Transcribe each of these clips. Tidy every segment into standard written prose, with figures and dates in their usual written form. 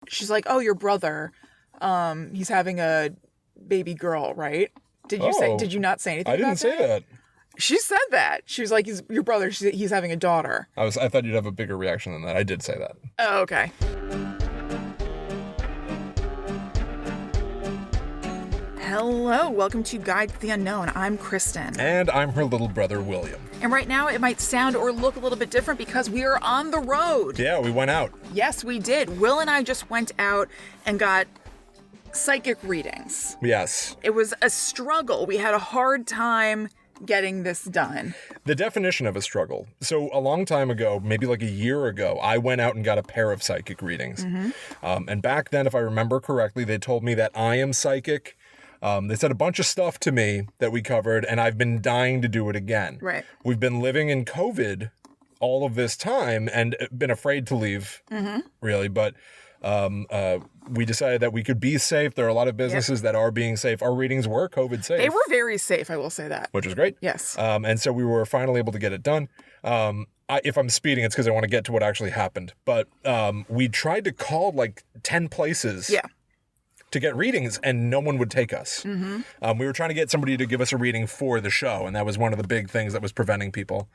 she's like, oh, your brother, he's having a baby girl, right? Did you not say anything I didn't say that. She said that. She was like, your brother, he's having a daughter. I thought you'd have a bigger reaction than that. I did say that. Oh, okay. Hello, welcome to Guide to the Unknown. I'm Kristen. And I'm her little brother, William. And right now it might sound or look a little bit different because we are on the road. Yeah, we went out. Yes, we did. Will and I just went out and got psychic readings. Yes. It was a struggle. We had a hard time getting this done. The definition of a struggle. So a long time ago, maybe like a year ago, I went out and got a pair of psychic readings. Mm-hmm. And back then, if I remember correctly, they told me that I am psychic. They said a bunch of stuff to me that we covered, and I've been dying to do it again. Right. We've been living in COVID all of this time and been afraid to leave, really. But we decided that we could be safe. There are a lot of businesses that are being safe. Our readings were COVID safe. They were very safe, I will say that. Which is great. Yes. And so we were finally able to get it done. If I'm speeding, it's because I want to get to what actually happened. But we tried to call like 10 places. Yeah. To get readings, and no one would take us. Mm-hmm. We were trying to get somebody to give us a reading for the show, and that was one of the big things that was preventing people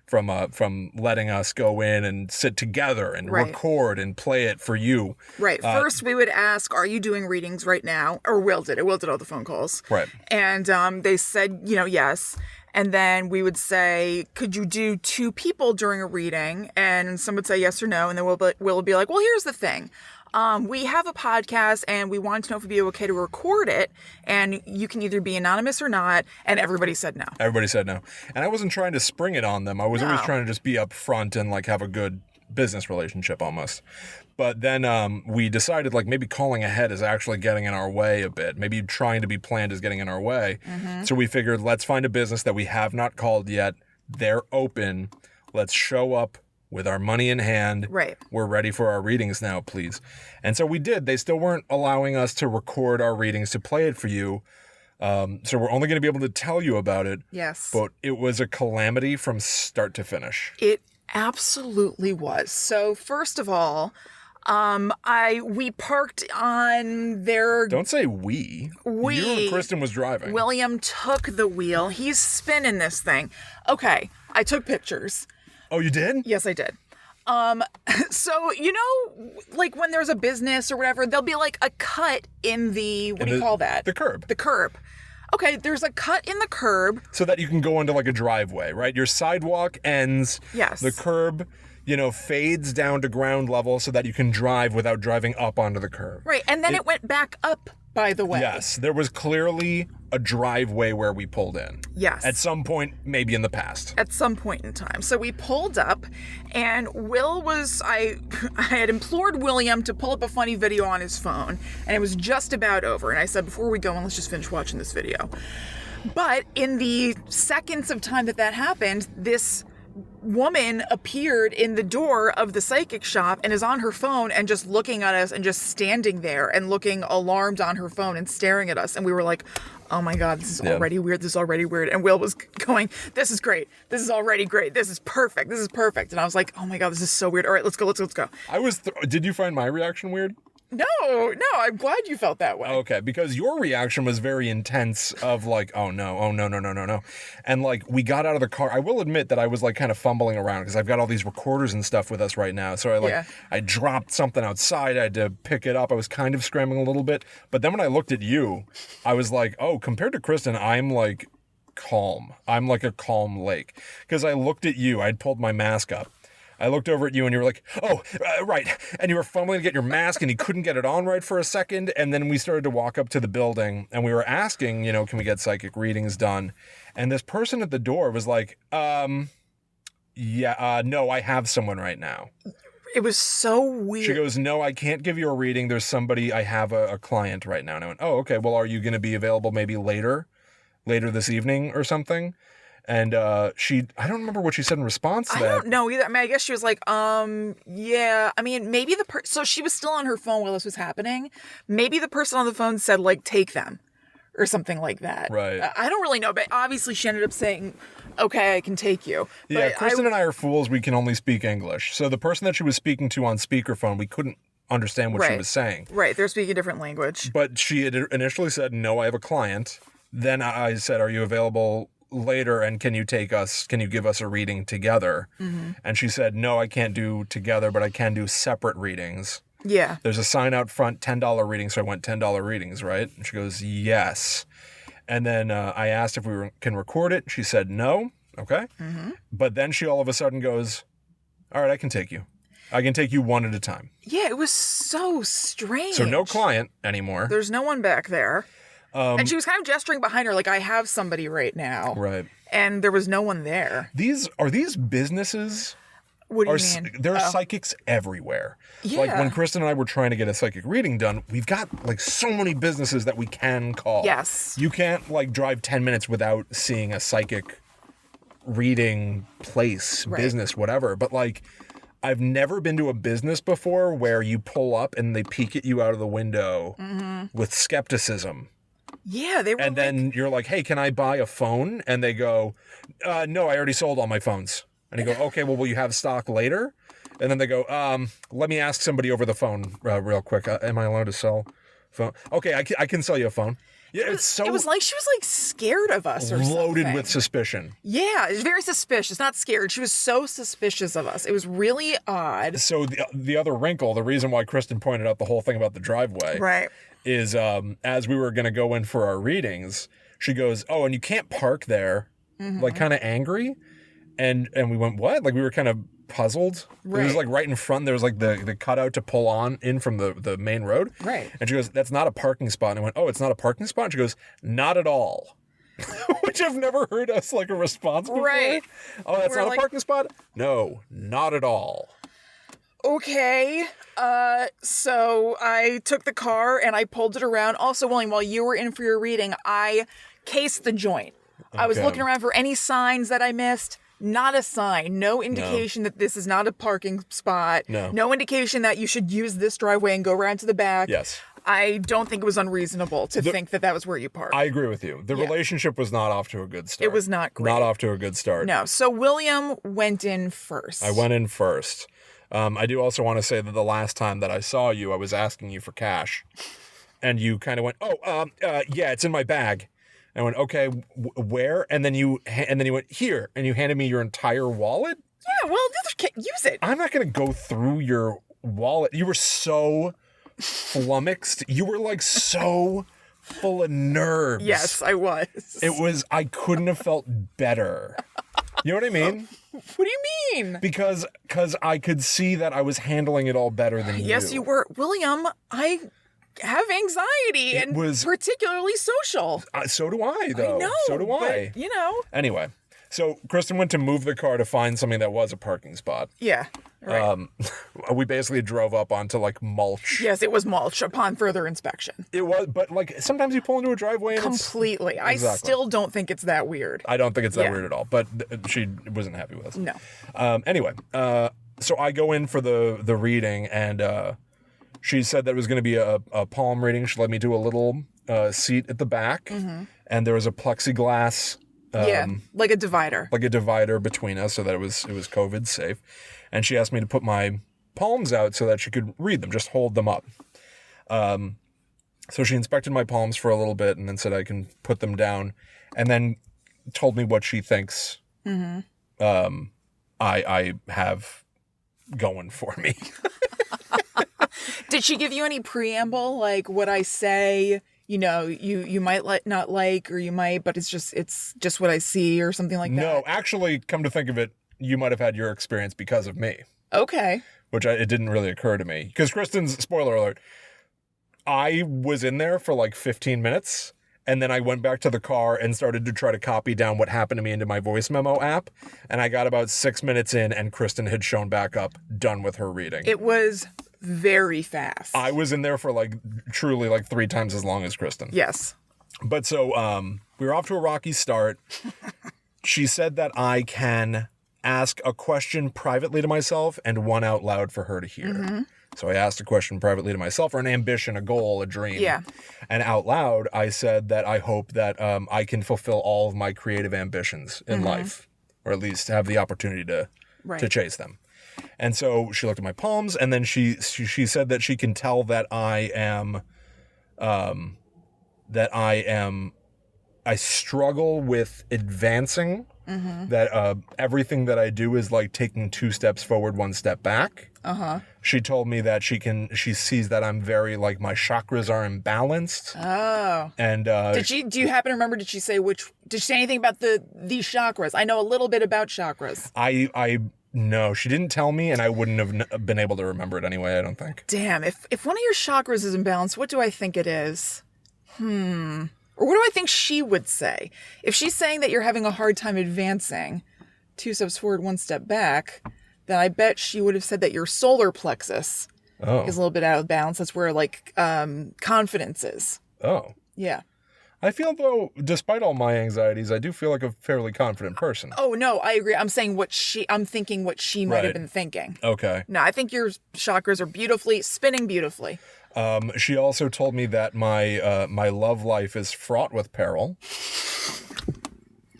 from letting us go in and sit together and record and play it for you. Right. First, we would ask, are you doing readings right now? Or Will did it. Will did all the phone calls. Right. And they said, yes. And then we would say, could you do 2 people during a reading? And some would say yes or no. And then Will would be like, well, here's the thing. We have a podcast and we wanted to know if it'd be okay to record it, and you can either be anonymous or not. And everybody said no. Everybody said no. And I wasn't trying to spring it on them. I was always trying to just be upfront and like have a good business relationship almost. But then we decided like maybe calling ahead is actually getting in our way a bit. Maybe trying to be planned is getting in our way. Mm-hmm. So we figured let's find a business that we have not called yet. They're open. Let's show up with our money in hand. Right. We're ready for our readings now, please. And so we did. They still weren't allowing us to record our readings to play it for you. So we're only going to be able to tell you about it. Yes. But it was a calamity from start to finish. It absolutely was. So first of all, we parked on their... Don't say we. You and Kristen was driving. William took the wheel. He's spinning this thing. Okay. I took pictures. Oh, you did? Yes, I did. So, like when there's a business or whatever, there'll be like a cut in the, what do you call that? The curb. The curb. Okay, there's a cut in the curb. So that you can go into like a driveway, right? Your sidewalk ends. Yes. The curb, fades down to ground level so that you can drive without driving up onto the curb. Right, and then it went back up, by the way. Yes, there was clearly a driveway where we pulled in. Yes. At some point, maybe in the past. At some point in time. So we pulled up, and I had implored William to pull up a funny video on his phone, and it was just about over. And I said, before we go, let's just finish watching this video. But in the seconds of time that happened, this woman appeared in the door of the psychic shop and is on her phone and just looking at us and just standing there and looking alarmed on her phone and staring at us. And we were like, oh my God, this is already weird. This is already weird. And Will was going, this is great. This is already great. This is perfect. This is perfect. And I was like, oh my God, this is so weird. All right, let's go. Did you find my reaction weird? No, I'm glad you felt that way. Okay, because your reaction was very intense of like, oh no. And like we got out of the car. I will admit that I was like kind of fumbling around because I've got all these recorders and stuff with us right now. So I dropped something outside. I had to pick it up. I was kind of scrambling a little bit. But then when I looked at you, I was like, oh, compared to Kristen, I'm like calm. I'm like a calm lake. Because I looked at you. I'd pulled my mask up. I looked over at you and you were like, oh, right. And you were fumbling to get your mask and you couldn't get it on right for a second. And then we started to walk up to the building and we were asking, can we get psychic readings done? And this person at the door was like, no, I have someone right now. It was so weird. She goes, no, I can't give you a reading. There's somebody, I have a client right now. And I went, oh, okay. Well, are you going to be available maybe later this evening or something? And I don't remember what she said in response to that. I don't know either. I mean, I guess she was like, yeah. I mean, maybe so she was still on her phone while this was happening. Maybe the person on the phone said, like, take them or something like that. Right. I don't really know, but obviously she ended up saying, okay, I can take you. Yeah, Kristen and I are fools. We can only speak English. So the person that she was speaking to on speakerphone, we couldn't understand what she was saying. Right. They're speaking a different language. But she had initially said, no, I have a client. Then I said, are you available later, and can you give us a reading together? And she said, no, I can't do together, but I can do separate readings. Yeah. There's a sign out front, $10 reading, so I went $10 readings, right? And she goes, yes. And then I asked if we can record it. She said no. Okay. But then she all of a sudden goes, all right, I can take you. I can take you one at a time. Yeah, it was so strange. So no client anymore. There's no one back there. And she was kind of gesturing behind her like, I have somebody right now. Right. And there was no one there. Are these businesses? What do you mean? There are psychics everywhere. Yeah. Like when Kristen and I were trying to get a psychic reading done, we've got like so many businesses that we can call. Yes. You can't like drive 10 minutes without seeing a psychic reading place, business, whatever. But like, I've never been to a business before where you pull up and they peek at you out of the window with skepticism. Yeah, they were. And then you're like, hey, can I buy a phone? And they go, no, I already sold all my phones. And you go, okay, well, will you have stock later? And then they go, let me ask somebody over the phone real quick. Am I allowed to sell phone? Okay, I can sell you a phone. Yeah, It was like she was like scared of us or loaded something. with suspicion. Yeah, it was very suspicious. Not scared. She was so suspicious of us. It was really odd. So the other wrinkle, the reason why Kristen pointed out the whole thing about the driveway, Right. is as we were going to go in for our readings, she goes, oh, and you can't park there, like kind of angry. And we went, what? Like we were kind of puzzled. It was like right in front. There was like the cutout to pull on in from the main road. Right. And she goes, that's not a parking spot. And I went, oh, it's not a parking spot? And she goes, not at all. Which I've never heard us like a response before. Right. Oh, that's We're not like, a parking spot? No, not at all. Okay. So I took the car and I pulled it around. Also, William, while you were in for your reading, I cased the joint. I was looking around for any signs that I missed. Not a sign. No indication that this is not a parking spot. No indication that you should use this driveway and go around to the back. Yes. I don't think it was unreasonable to think that that was where you parked. I agree with you. The relationship was not off to a good start. It was not great. Not off to a good start. No. So William went in first. I went in first. I do also want to say that the last time that I saw you, I was asking you for cash. And you kind of went, yeah, it's in my bag. And I went, okay, where? And then you went, here. And you handed me your entire wallet? Yeah, well, use it. I'm not going to go through your wallet. You were so flummoxed. You were like so full of nerves. Yes, I was. I couldn't have felt better. You know what I mean? What do you mean? Because I could see that I was handling it all better than you. Yes, you were. William, I have anxiety and particularly social. So do I, though. I know. So do I. But, you know. Anyway, so Kristen went to move the car to find something that was a parking spot. Yeah. Right. We basically drove up onto like mulch. Yes, it was mulch upon further inspection. It was, but like sometimes you pull into a driveway and completely. I still don't think it's that weird. I don't think it's that weird at all. But she wasn't happy with us. No. Anyway, so I go in for the reading, and she said that it was going to be a palm reading. She let me do a little seat at the back, and there was a plexiglass. Like a divider. Like a divider between us, so that it was COVID safe. And she asked me to put my palms out so that she could read them, just hold them up. So she inspected my palms for a little bit and then said I can put them down, and then told me what she thinks I have going for me. Did she give you any preamble, like what I say? You know, you might not like, or you might, but it's just what I see, or something like that. No, actually, come to think of it, you might have had your experience because of me. Okay. Which it didn't really occur to me. Because Kristen's, spoiler alert, I was in there for like 15 minutes, and then I went back to the car and started to try to copy down what happened to me into my voice memo app, and I got about 6 minutes in, and Kristen had shown back up, done with her reading. It was very fast. I was in there for like truly like 3 times as long as Kristen. Yes. But so we were off to a rocky start. She said that I can ask a question privately to myself and one out loud for her to hear. So I asked a question privately to myself, or an ambition, a goal, a dream. Yeah. And out loud, I said that I hope that I can fulfill all of my creative ambitions in life, or at least have the opportunity to chase them. And so she looked at my palms, and then she said that she can tell that I struggle with advancing, that everything that I do is like taking 2 steps forward, 1 step back. She told me that she sees that I'm very, like, my chakras are imbalanced. Oh. And do you happen to remember, did she say anything about these chakras? I know a little bit about chakras. No, she didn't tell me, and I wouldn't have been able to remember it anyway, I don't think. Damn, if one of your chakras is imbalanced, what do I think it is? Or what do I think she would say? If she's saying that you're having a hard time advancing, 2 steps forward, 1 step back, then I bet she would have said that your solar plexus is a little bit out of balance. That's where, like, confidence is. Oh. Yeah. I feel, though, despite all my anxieties, I do feel like a fairly confident person. Oh, no, I agree. I'm saying I'm thinking what she might have been thinking. Okay. No, I think your chakras are spinning beautifully. She also told me that my love life is fraught with peril.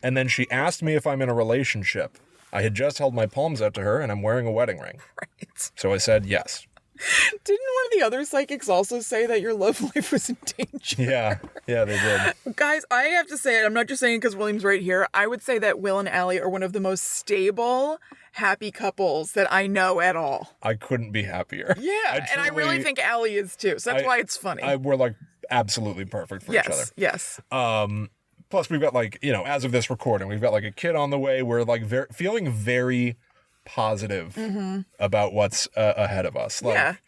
And then she asked me if I'm in a relationship. I had just held my palms out to her, and I'm wearing a wedding ring. Right. So I said yes. Didn't one of the other psychics also say that your love life was in danger? Yeah, they did. Guys, I have to say it. I'm not just saying it because William's right here. I would say that Will and Allie are one of the most stable, happy couples that I know at all. I couldn't be happier. Yeah, and I really think Allie is too. So that's why it's funny. We're like absolutely perfect for each other. Yes. Plus, we've got, like, as of this recording, we've got like a kid on the way. We're like feeling very positive about what's ahead of us. Like,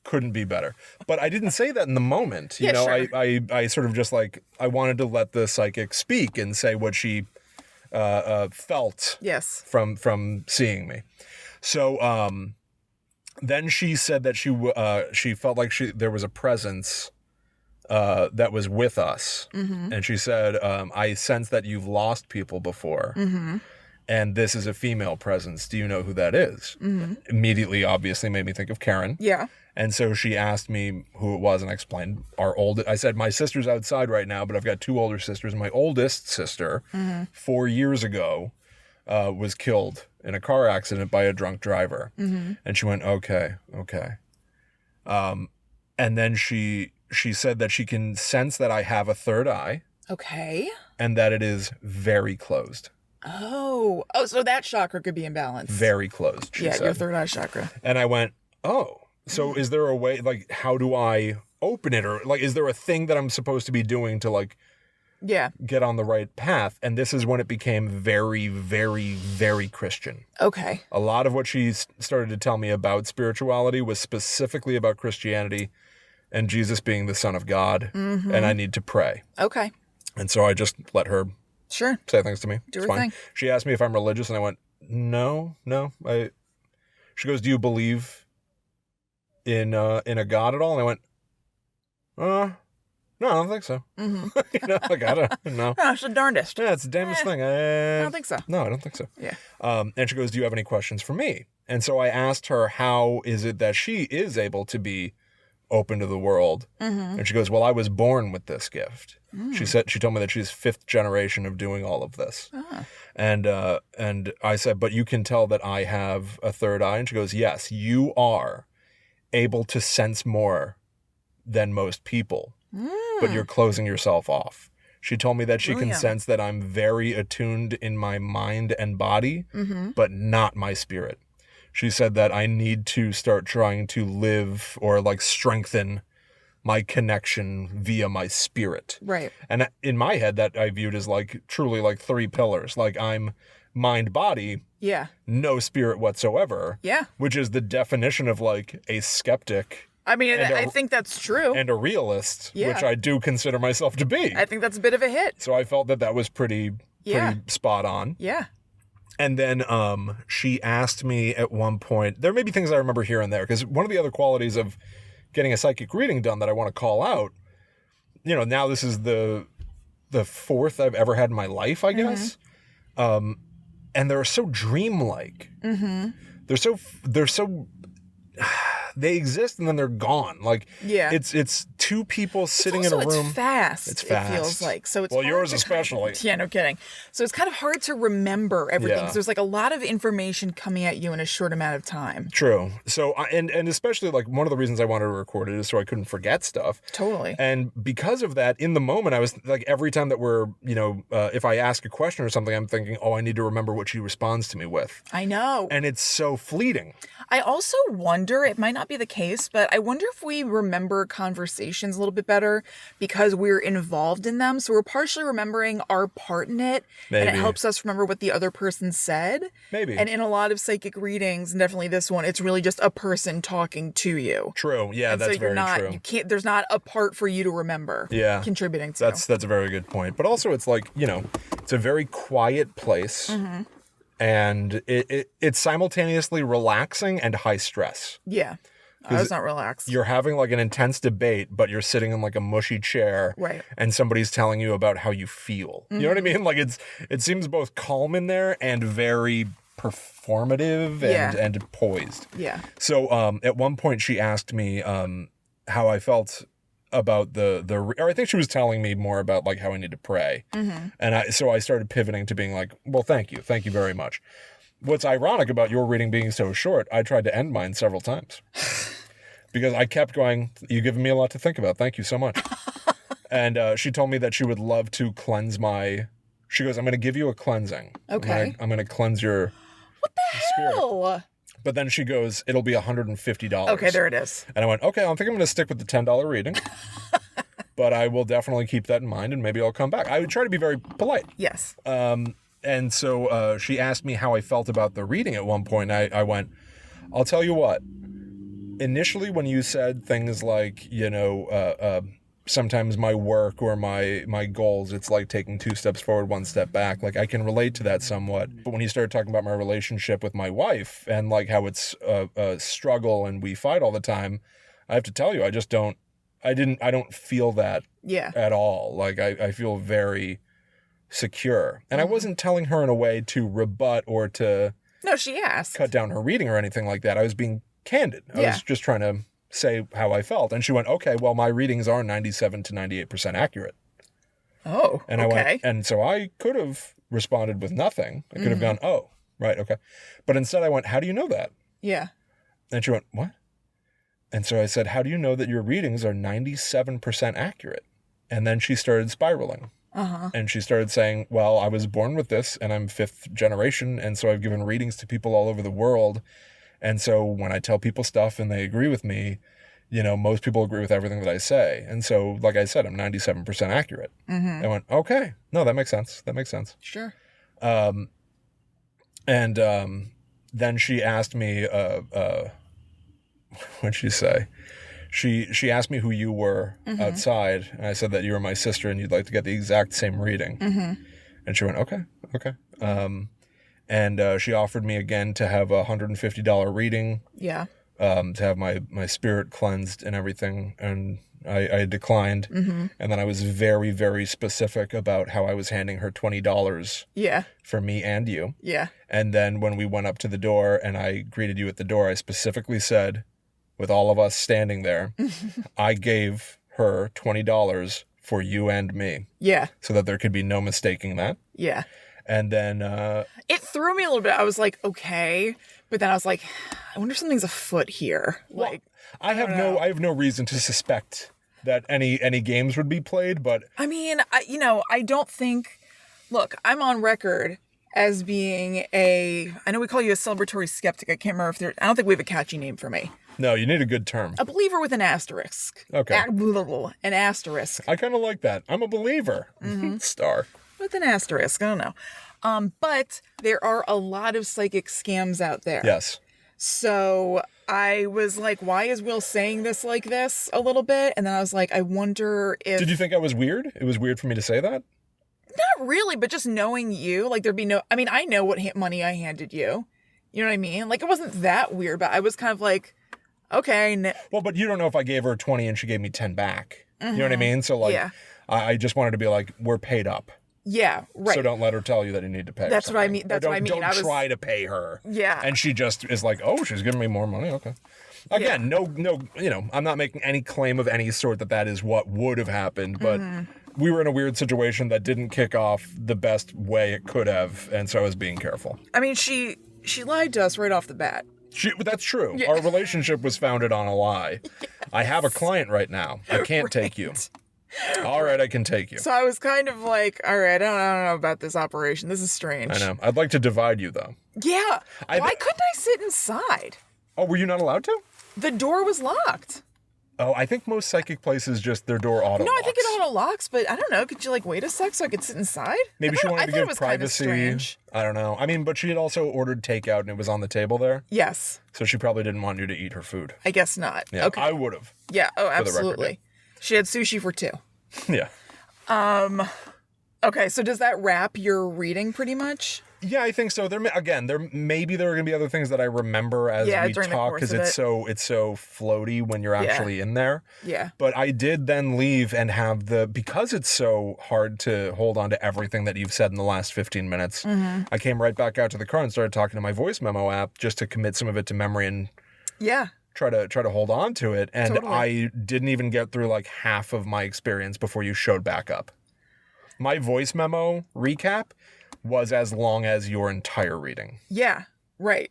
couldn't be better. But I didn't say that in the moment. You know, sure. I sort of just, like, I wanted to let the psychic speak and say what she felt from seeing me. So then she said that she felt like there was a presence that was with us. And she said, I sense that you've lost people before. And this is a female presence. Do you know who that is? Immediately, obviously, made me think of Karen. Yeah. And so she asked me who it was, and I explained I said, my sister's outside right now, but I've got 2 older sisters. My oldest sister, 4 years ago, was killed in a car accident by a drunk driver. And she went, okay. And then she said that she can sense that I have a third eye. Okay. And that it is very closed. Oh, so that chakra could be imbalanced. Very closed, she said. Your third eye chakra. And I went, oh, so is there a way, like, how do I open it? Or, like, is there a thing that I'm supposed to be doing to, like, get on the right path? And this is when it became very, very, very Christian. Okay. A lot of what she started to tell me about spirituality was specifically about Christianity and Jesus being the Son of God, and I need to pray. Okay. And so I just let her say things to me. Do her thing. She asked me if I'm religious, and I went, no. She goes, do you believe in a God at all? And I went, no, I don't think so. Like, I don't know. Oh, it's the darndest. Yeah, it's the damnedest thing. I don't think so. No, I don't think so. Yeah. And she goes, do you have any questions for me? And so I asked her, how is it that she is able to be open to the world? And she goes, well, I was born with this gift. She told me that she's 5th generation of doing all of this. And I said, but you can tell that I have a third eye? And she goes, yes, you are able to sense more than most people, but you're closing yourself off. She told me that she can sense that I'm very attuned in my mind and body, but not my spirit. She said that I need to start trying to live or, like, strengthen my connection via my spirit. Right. And in my head, that I viewed as, like, truly, like, 3 pillars. Like, I'm mind, body, no spirit whatsoever. Yeah. Which is the definition of, like, a skeptic. I mean, I think that's true. And a realist, which I do consider myself to be. I think that's a bit of a hit. So I felt that was pretty spot on. Yeah. And then she asked me at one point, there may be things I remember here and there, because one of the other qualities of getting a psychic reading done that I want to call out, now this is the 4th I've ever had in my life, I guess. And they're so dreamlike. They're so they exist and then they're gone. Like, it's two people sitting also, in a room. It's fast. It's fast. It feels like. So it's well, hard yours to especially. yeah, no kidding. So it's kind of hard to remember everything. Yeah. So there's like a lot of information coming at you in a short amount of time. True. So, and especially like one of the reasons I wanted to record it is so I couldn't forget stuff. Totally. And because of that, in the moment, I was like, every time that we're, if I ask a question or something, I'm thinking, oh, I need to remember what she responds to me with. I know. And it's so fleeting. I also wonder, it might not be the case, but I wonder if we remember conversations a little bit better because we're involved in them. So we're partially remembering our part in it. Maybe. And it helps us remember what the other person said. Maybe. And in a lot of psychic readings, and definitely this one, it's really just a person talking to you. True. Yeah, and that's so you're very not, true. You can't, there's not a part for you to remember. Yeah. Contributing to. That's a very good point. But also it's like, it's a very quiet place. Mm-hmm. And it's simultaneously relaxing and high stress. Yeah. I was not relaxed. You're having like an intense debate, but you're sitting in like a mushy chair. Right. And somebody's telling you about how you feel. Mm-hmm. You know what I mean? Like it seems both calm in there and very performative and poised. Yeah. So at one point she asked me how I felt about or I think she was telling me more about like how I need to pray. Mm-hmm. And so I started pivoting to being like, well, thank you very much. What's ironic about your reading being so short, I tried to end mine several times because I kept going, you've given me a lot to think about. Thank you so much. And she told me that she would love to cleanse she goes, I'm going to give you a cleansing. Okay. I'm going to cleanse your spirit. hell? But then she goes, it'll be $150. Okay, there it is. And I went, okay, I think I'm going to stick with the $10 reading. But I will definitely keep that in mind and maybe I'll come back. I would try to be very polite. Yes. And so she asked me how I felt about the reading at one point. I went, I'll tell you what. Initially, when you said things like, sometimes my work or my goals, it's like taking 2 steps forward, 1 step back. Like I can relate to that somewhat. But when you started talking about my relationship with my wife and like how it's a struggle and we fight all the time, I have to tell you, I don't feel that at all. Like I feel very secure. And I wasn't telling her in a way to rebut or to No, she asked. cut down her reading or anything like that. I was being candid. I was just trying to say how I felt. And she went, okay, well, my readings are 97 to 98% accurate. Oh, and okay. I went, and so I could have responded with nothing. I could have gone, oh, right, okay. But instead I went, how do you know that? Yeah. And she went, what? And so I said, how do you know that your readings are 97% accurate? And then she started spiraling. Uh-huh. And she started saying, well, I was born with this and I'm 5th generation. And so I've given readings to people all over the world. And so when I tell people stuff and they agree with me, most people agree with everything that I say. And so, like I said, I'm 97% accurate. Mm-hmm. I went, okay, no, that makes sense. That makes sense. Sure. And then she asked me, what'd she say? She asked me who you were outside, and I said that you were my sister and you'd like to get the exact same reading. Mm-hmm. And she went, okay. And she offered me again to have a $150 reading. Yeah. To have my spirit cleansed and everything, and I declined. Mm-hmm. And then I was very, very specific about how I was handing her $20. Yeah. For me and you. Yeah. And then when we went up to the door and I greeted you at the door, I specifically said, with all of us standing there, I gave her $20 for you and me. Yeah. So that there could be no mistaking that. Yeah. And then it threw me a little bit. I was like, okay. But then I was like, I wonder if something's afoot here. Well, like I have no reason to suspect that any games would be played, but I mean, I don't think, look, I'm on record as being I know we call you a celebratory skeptic. I can't remember I don't think we have a catchy name for me. No, you need a good term. A believer with an asterisk. Okay. An asterisk. I kind of like that. I'm a believer. Mm-hmm. Star. With an asterisk. I don't know. But there are a lot of psychic scams out there. Yes. So I was like, why is Will saying this like this a little bit? And then I was like, I wonder if... Did you think I was weird? It was weird for me to say that? Not really, but just knowing you, like there'd be no... I mean, I know what money I handed you. You know what I mean? Like it wasn't that weird, but I was kind of like, okay. Well, but you don't know if I gave her 20 and she gave me 10 back. Mm-hmm. You know what I mean? So like, yeah. I just wanted to be like, we're paid up. Yeah, right. So don't let her tell you that you need to pay. That's what I mean. That's what I mean. Don't try to pay her. Yeah. And she just is like, oh, she's giving me more money. Okay. Again, no, I'm not making any claim of any sort that is what would have happened, but we were in a weird situation that didn't kick off the best way it could have, and so I was being careful. I mean, she lied to us right off the bat. That's true. Yeah. Our relationship was founded on a lie. Yes. I have a client right now. I can't take you. All right, I can take you. So I was kind of like, all right, I don't know about this operation. This is strange. I know. I'd like to divide you, though. Yeah. Why couldn't I sit inside? Oh, were you not allowed to? The door was locked. Oh, I think most psychic places just their door auto locks. No, I think it auto locks, but I don't know. Could you wait a sec so I could sit inside? Maybe she wanted to give privacy. I don't know. I mean, but she had also ordered takeout and it was on the table there. Yes. So she probably didn't want you to eat her food. I guess not. Yeah, okay. I would have. Yeah. Oh, absolutely. She had sushi for 2. Yeah. Okay, so does that wrap your reading pretty much? Yeah, I think so. There are going to be other things that I remember as we talk because it's so floaty when you're actually in there. Yeah. But I did then leave and have because it's so hard to hold on to everything that you've said in the last 15 minutes. Mm-hmm. I came right back out to the car and started talking to my voice memo app just to commit some of it to memory and try to hold on to it. And totally. I didn't even get through half of my experience before you showed back up. My voice memo recap was as long as your entire reading. Yeah, right.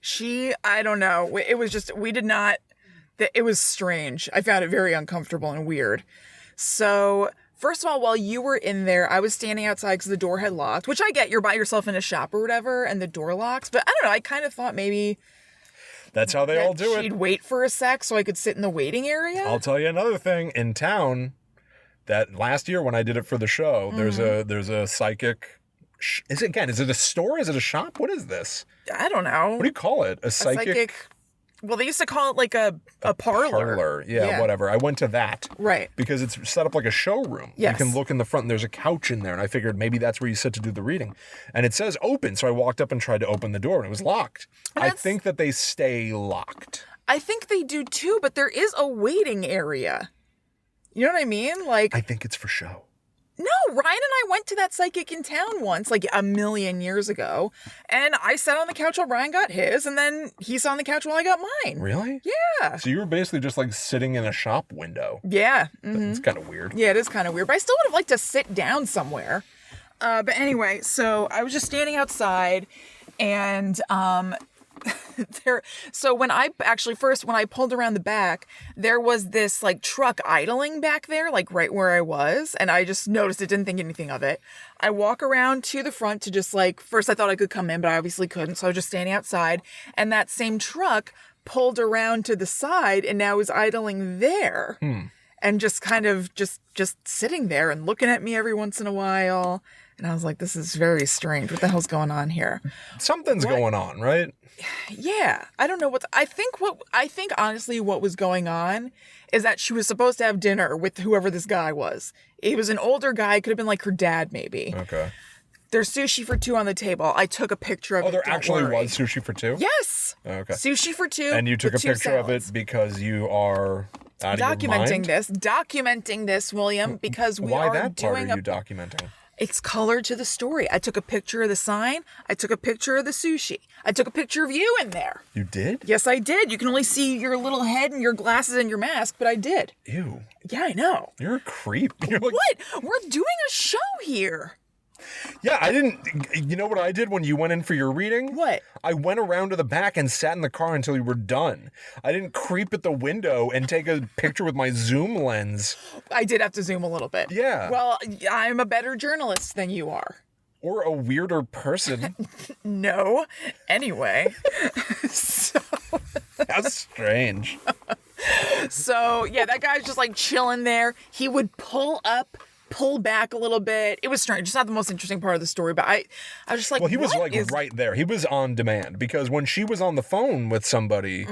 I don't know. It was just, it was strange. I found it very uncomfortable and weird. So, first of all, while you were in there, I was standing outside because the door had locked, which I get, you're by yourself in a shop or whatever, and the door locks. But I don't know, I kind of thought maybe... That's how they all do it. She'd wait for a sec so I could sit in the waiting area. I'll tell you another thing. In town, that last year when I did it for the show, there's a psychic... Is it a store? Is it a shop? What is this? I don't know. What do you call it? A psychic... Well, they used to call it a parlor. Parlor, yeah, whatever. I went to that. Right. Because it's set up like a showroom. Yes. You can look in the front and there's a couch in there. And I figured maybe that's where you sit to do the reading. And it says open. So I walked up and tried to open the door and it was locked. I think that they stay locked. I think they do too, but there is a waiting area. You know what I mean? I think it's for show. No, Ryan and I went to that psychic in town once, a million years ago, and I sat on the couch while Ryan got his, and then he sat on the couch while I got mine. Really? Yeah. So you were basically just sitting in a shop window. Yeah. Mm-hmm. It's kind of weird. Yeah, it is kind of weird, but I still would have liked to sit down somewhere. But anyway, so I was just standing outside, and so when I pulled around the back, there was this truck idling back there, right where I was. And I just noticed it, didn't think anything of it. I walk around to the front to just first I thought I could come in, but I obviously couldn't. So I was just standing outside and that same truck pulled around to the side and now is idling there. And just kind of just sitting there and looking at me every once in a while. And I was like, this is very strange. What the hell's going on here? Something's going on, right? Yeah. I don't know I think honestly what was going on is that she was supposed to have dinner with whoever this guy was. He was an older guy, could have been her dad maybe. Okay. There's sushi for 2 on the table. I took a picture of it. Oh, there actually was sushi for 2? Yes. Okay. Sushi for 2. And you took a picture of it because you are documenting this, William, because we Why are that part doing are you documenting? It's color to the story. I took a picture of the sign. I took a picture of the sushi. I took a picture of you in there. You did? Yes, I did. You can only see your little head and your glasses and your mask, but I did. Ew. Yeah, I know. You're a creep. You're what? We're doing a show here. Yeah, I didn't... You know what I did when you went in for your reading? What? I went around to the back and sat in the car until you were done. I didn't creep at the window and take a picture with my zoom lens. I did have to zoom a little bit. Yeah. Well, I'm a better journalist than you are. Or a weirder person. No. Anyway. So... That's strange. So, yeah, that guy's just chilling there. He would pull back a little bit. It was strange. It's not the most interesting part of the story, but I was just well, he was right there. He was on demand because when she was on the phone with somebody,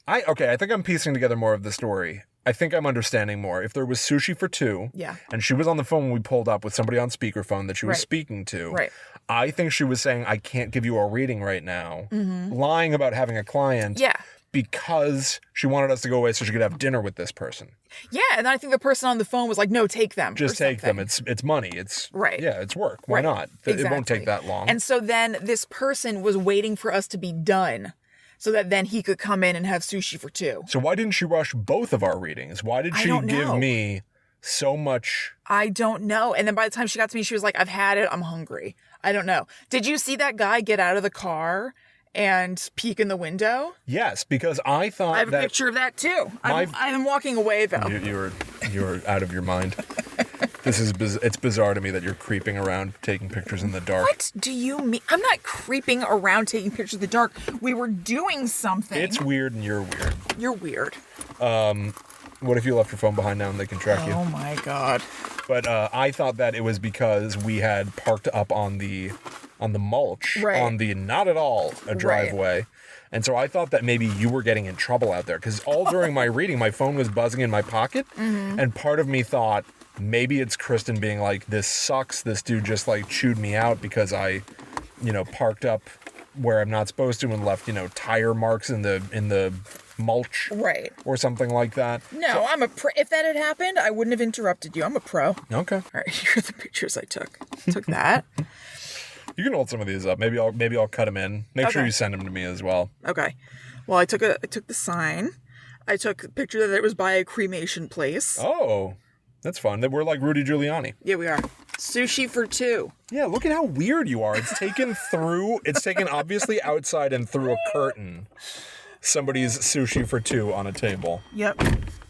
I think I'm piecing together more of the story. I think I'm understanding more. If there was sushi for 2, and she was on the phone when we pulled up with somebody on speakerphone that she was speaking to, I think she was saying, I can't give you a reading right now, lying about having a client. Yeah. Because she wanted us to go away so she could have dinner with this person. Yeah, and I think the person on the phone was like, no, take them. Just take them. It's money. It's yeah, it's work. Why not? Exactly. It won't take that long. And so then this person was waiting for us to be done so that then he could come in and have sushi for 2. So why didn't she rush both of our readings? Why did she give me so much? I don't know. And then by the time she got to me, she was like, I've had it. I'm hungry. I don't know. Did you see that guy get out of the car and peek in the window? Yes, because I thought I have a picture of that too. I'm walking away though. You're out of your mind. It's bizarre to me that you're creeping around taking pictures in the dark. What do you mean? I'm not creeping around taking pictures in the dark. We were doing something. It's weird and you're weird. You're weird. What if you left your phone behind now and they can track you? Oh my God. But I thought that it was because we had parked up on the mulch, on the not at all a driveway. Right. And so I thought that maybe you were getting in trouble out there because all during my reading, my phone was buzzing in my pocket. Mm-hmm. And part of me thought maybe it's Kristen being like, this sucks. This dude just like chewed me out because I, parked up where I'm not supposed to and left, tire marks in the mulch. Right. Or something like that. No, so, I'm a pro. If that had happened, I wouldn't have interrupted you. I'm a pro. Okay. All right, here are the pictures I took. Took that. You can hold some of these up. Maybe I'll cut them in. Make sure you send them to me as well. Okay. Well, I took the sign. I took a picture that it was by a cremation place. Oh, that's fun. We're like Rudy Giuliani. Yeah, we are. Sushi for 2. Yeah, look at how weird you are. It's taken obviously outside and through a curtain. Somebody's sushi for 2 on a table. Yep.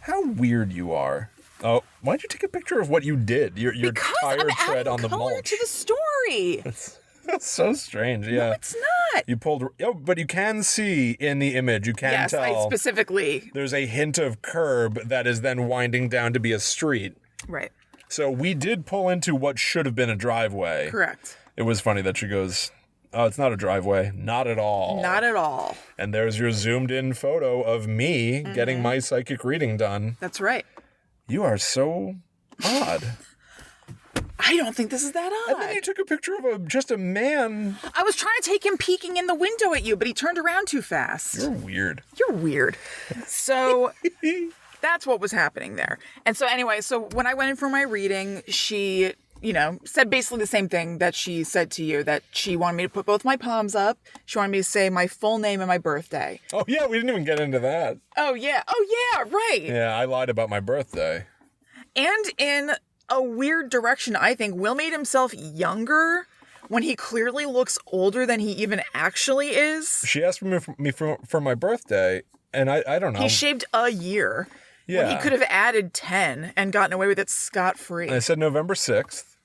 How weird you are. Oh, why'd you take a picture of what you did? Your tire tread on the mulch. To the story. That's so strange. Yeah. No, it's not. You pulled. Oh, but you can see in the image. You can tell. Yes, specifically. There's a hint of curb that is then winding down to be a street. Right. So we did pull into what should have been a driveway. Correct. It was funny that she goes, "Oh, it's not a driveway. Not at all. Not at all." And there's your zoomed in photo of me getting my psychic reading done. That's right. You are so odd. I don't think this is that odd. And then you took a picture of just a man. I was trying to take him peeking in the window at you, but he turned around too fast. You're weird. You're weird. So that's what was happening there. And so anyway, so when I went in for my reading, she, said basically the same thing that she said to you, that she wanted me to put both my palms up. She wanted me to say my full name and my birthday. Oh, yeah. We didn't even get into that. Oh, yeah. Right. Yeah, I lied about my birthday. And in a weird direction, I think Will made himself younger when he clearly looks older than he even actually is. She asked me for my birthday, and I don't know. He shaved a year. Yeah. When he could have added 10 and gotten away with it scot-free. And I said November 6th.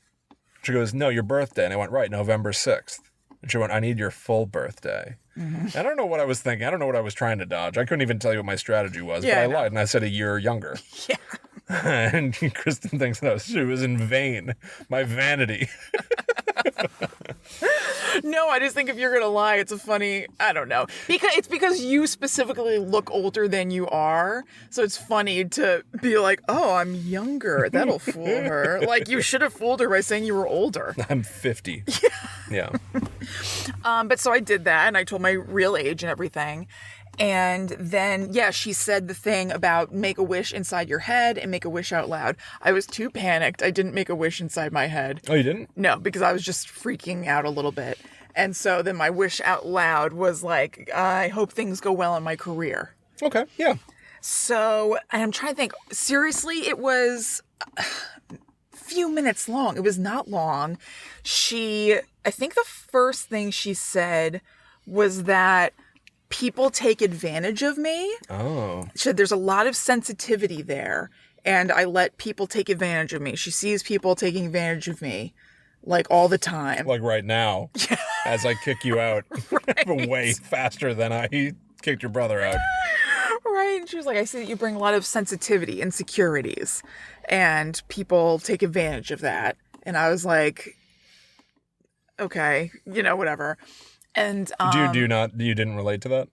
She goes, no, your birthday. And I went, right, November 6th. And she went, I need your full birthday. Mm-hmm. I don't know what I was thinking. I don't know what I was trying to dodge. I couldn't even tell you what my strategy was, but I lied, and I said a year younger. Yeah. And Kristen thinks no, she was in vain. My vanity. No, I just think if you're gonna lie, it's a funny. I don't know, because you specifically look older than you are, so it's funny to be like, "Oh, I'm younger." That'll fool her. Like you should have fooled her by saying you were older. I'm 50. Yeah. But so I did that, and I told my real age and everything. And then, she said the thing about make a wish inside your head and make a wish out loud. I was too panicked. I didn't make a wish inside my head. Oh, you didn't? No, because I was just freaking out a little bit. And so then my wish out loud was like, I hope things go well in my career. Okay, yeah. So I'm trying to think. Seriously, it was a few minutes long. It was not long. I think the first thing she said was that people take advantage of me. Oh. She said there's a lot of sensitivity there, and I let people take advantage of me. She sees people taking advantage of me, like, all the time. Like right now, as I kick you out way faster than I kicked your brother out. Right. And she was like, I see that you bring a lot of sensitivity, insecurities, and people take advantage of that. And I was like, okay, whatever. And you didn't relate to that?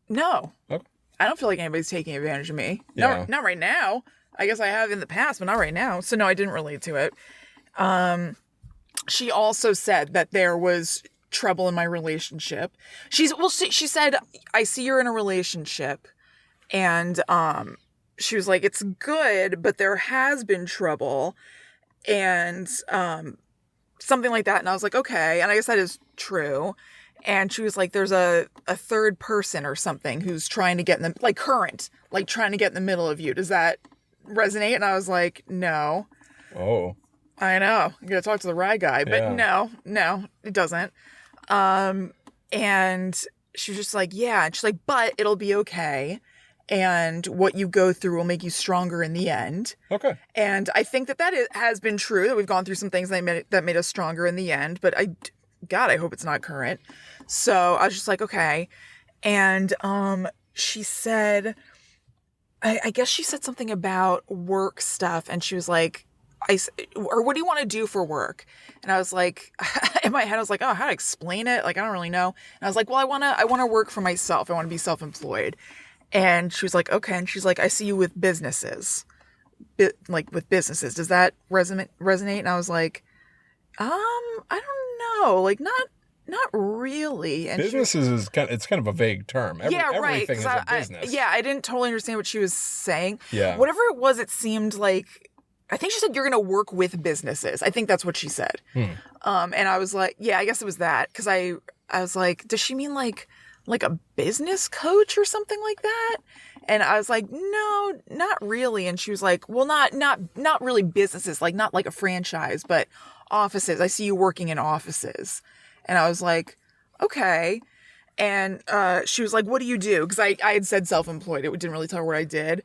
No. Okay. I don't feel like anybody's taking advantage of me. Yeah. Not right now. I guess I have in the past, but not right now. So no, I didn't relate to it. She also said that there was trouble in my relationship. She said, I see you're in a relationship, and she was like, it's good, but there has been trouble, and something like that. And I was like, okay. And I guess that is true. And she was like, there's a third person or something who's trying to get in the, like current, like trying to get in the middle of you. Does that resonate? And I was like, no. Oh. I know. I'm going to talk to the rye guy, but no, it doesn't. And she was just like, yeah. And she's like, but it'll be okay. And what you go through will make you stronger in the end. Okay. And I think that has been true, that we've gone through some things that made us stronger in the end. But I hope it's not current. So I was just like, okay. And she said, I guess she said something about work stuff. And she was like, or what do you want to do for work? And I was like, in my head, I was like, oh, how to explain it? Like, I don't really know. And I was like, well, I want to work for myself. I want to be self-employed. And she was like, okay. And she's like, I see you with businesses, with businesses. Does that resonate? And I was like, I don't know. Like, not really. And businesses it's kind of a vague term. Everything is a business. I didn't totally understand what she was saying. Yeah. Whatever it was, it seemed like, I think she said you're going to work with businesses. I think that's what she said. And I was like, yeah, I guess it was that. Because I was like, does she mean like a business coach or something like that? And I was like, no, not really. And she was like, well, not really businesses, like not like a franchise, but offices. I see you working in offices. And I was like, okay. And she was like, what do you do? Because I had said self-employed. It didn't really tell her what I did.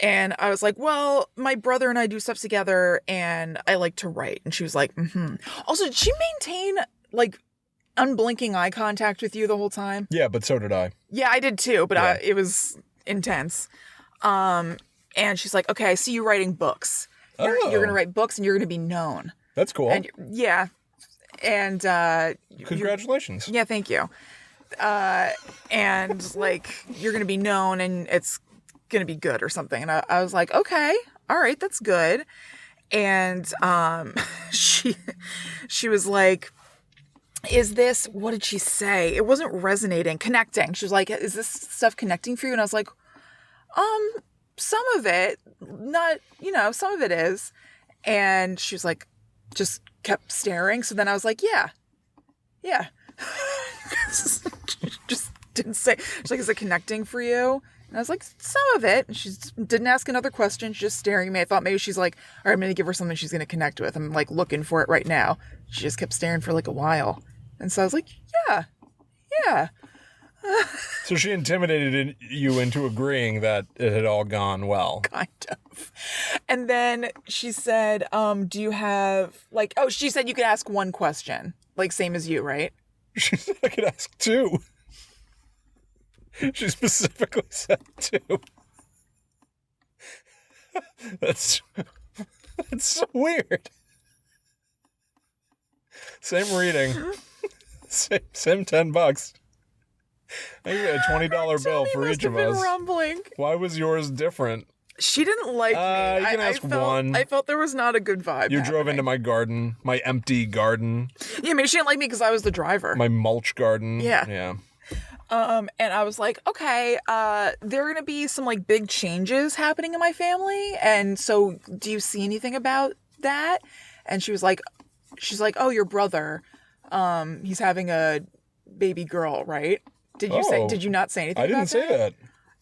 And I was like, well, my brother and I do stuff together and I like to write. And she was like, mm-hmm. Also, did she maintain like unblinking eye contact with you the whole time? Yeah, but so did I. Yeah, I did too, but it was intense. And she's like, okay, I see you writing books. You're going to write books and you're going to be known. That's cool. And yeah. And congratulations. Yeah, thank you. And like, you're going to be known and it's going to be good or something. And I was like, okay, all right, that's good. And she was like, is this, what did she say? It wasn't resonating, connecting. She was like, is this stuff connecting for you? And I was like, some of it, not, some of it is. And she was like, just kept staring. So then I was like, yeah. Just didn't say. She's like, is it connecting for you? And I was like, some of it. And she didn't ask another question. She's just staring at me. I thought maybe she's like, all right, I'm going to give her something she's going to connect with. I'm like looking for it right now. She just kept staring for like a while. And so I was like, yeah. So she intimidated you into agreeing that it had all gone well. Kind of. And then she said, do you have she said you could ask one question, like same as you, right? She said I could ask two. She specifically said two. That's so weird. Same reading. Same $10. I get a $20 bill for each of us. Rumbling. Why was yours different? She didn't like me. You can ask one. I felt there was not a good vibe. You drove into my garden, my empty garden. Yeah, maybe she didn't like me because I was the driver. My mulch garden. Yeah. And I was like, okay, there are going to be some like big changes happening in my family. And so do you see anything about that? And she's like, oh, your brother, he's having a baby girl, right? Did you not say anything? I didn't say that.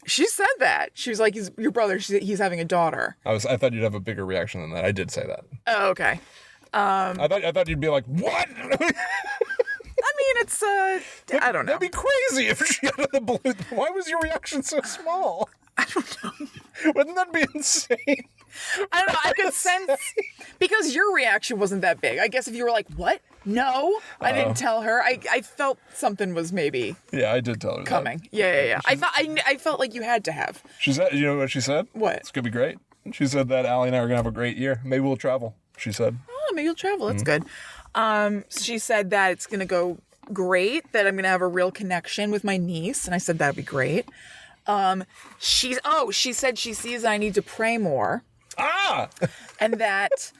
She said that. She was like, your brother, he's having a daughter. I thought you'd have a bigger reaction than that. I did say that. Oh, okay. I thought you'd be like, what? I mean, it's, I don't know. That'd be crazy if she out of the blue. Why was your reaction so small? I don't know. Wouldn't that be insane? I don't know. I could sense, because your reaction wasn't that big. I guess if you were like, what? No, I didn't tell her. I felt something was maybe. Yeah, I did tell her coming. That. Yeah. I felt like you had to have. She said, you know what she said? What? It's gonna be great. She said that Allie and I are gonna have a great year. Maybe we'll travel. She said. Oh, maybe you'll travel. That's good. She said that it's gonna go great. That I'm gonna have a real connection with my niece, and I said that'd be great. She said she sees that I need to pray more. And that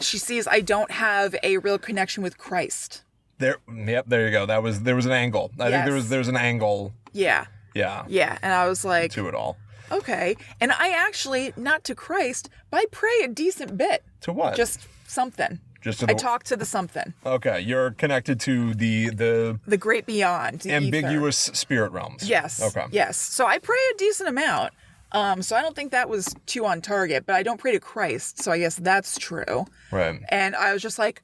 she sees I don't have a real connection with Christ. There you go. There was an angle. I think there was an angle. Yeah. And I was like, to it all. Okay. And I actually, not to Christ, but I pray a decent bit. To what? Just something. I talk to the something. Okay, you're connected to the great beyond, the ambiguous ether. Spirit realms. Yes. Okay. Yes. So I pray a decent amount. So I don't think that was too on target, but I don't pray to Christ, so I guess that's true. Right. And I was just like,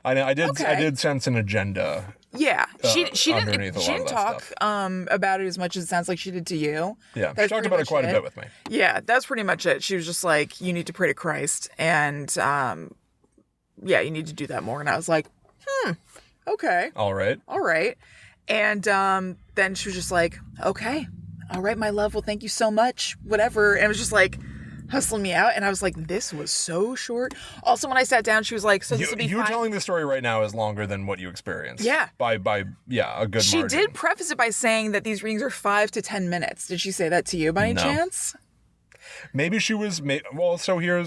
I did okay. I did sense an agenda. Yeah, she underneath didn't she didn't talk about it as much as it sounds like she did to you. Yeah, she talked about it quite a bit with me. Yeah, that's pretty much it. She was just like, you need to pray to Christ, and yeah, you need to do that more. And I was like, okay, all right. And then she was just like, okay, all right, my love. Well, thank you so much. Whatever. And it was just like hustling me out, and I was like, this was so short. Also, when I sat down, she was like, so this will be you fine. telling the story right now is longer than what you experienced. Yeah. By a good She margin. did preface it by saying that these readings are 5 to 10 minutes. Did she say that to you by any chance? Maybe she was, well, so here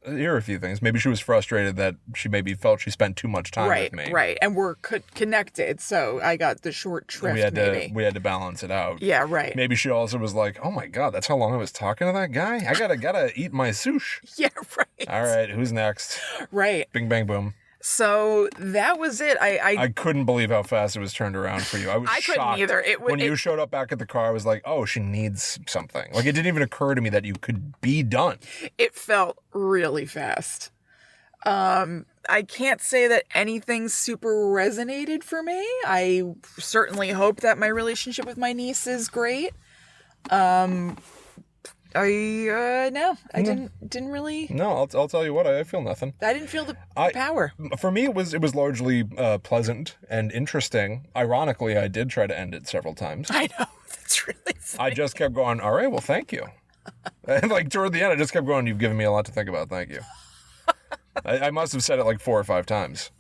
are a few things. Maybe she was frustrated that she maybe felt she spent too much time with me. Right, and we're connected, so I got the short shrift, we had to balance it out. Yeah, right. Maybe she also was like, oh my God, that's how long I was talking to that guy? I gotta eat my sushi. Yeah, right. All right, who's next? Right. Bing, bang, boom. So that was it. I couldn't believe how fast it was turned around for you. I was shocked. Couldn't either. When you showed up back at the car, I was like, oh, she needs something. Like, it didn't even occur to me that you could be done. It felt really fast. I can't say that anything super resonated for me. I certainly hope that my relationship with my niece is great. I didn't really. No, I'll tell you what, I feel nothing. I didn't feel the power. For me, it was largely pleasant and interesting. Ironically, I did try to end it several times. I know, that's really funny. I just kept going, all right, well, thank you. And like toward the end, I just kept going, you've given me a lot to think about, thank you. I must have said it like 4 or 5 times.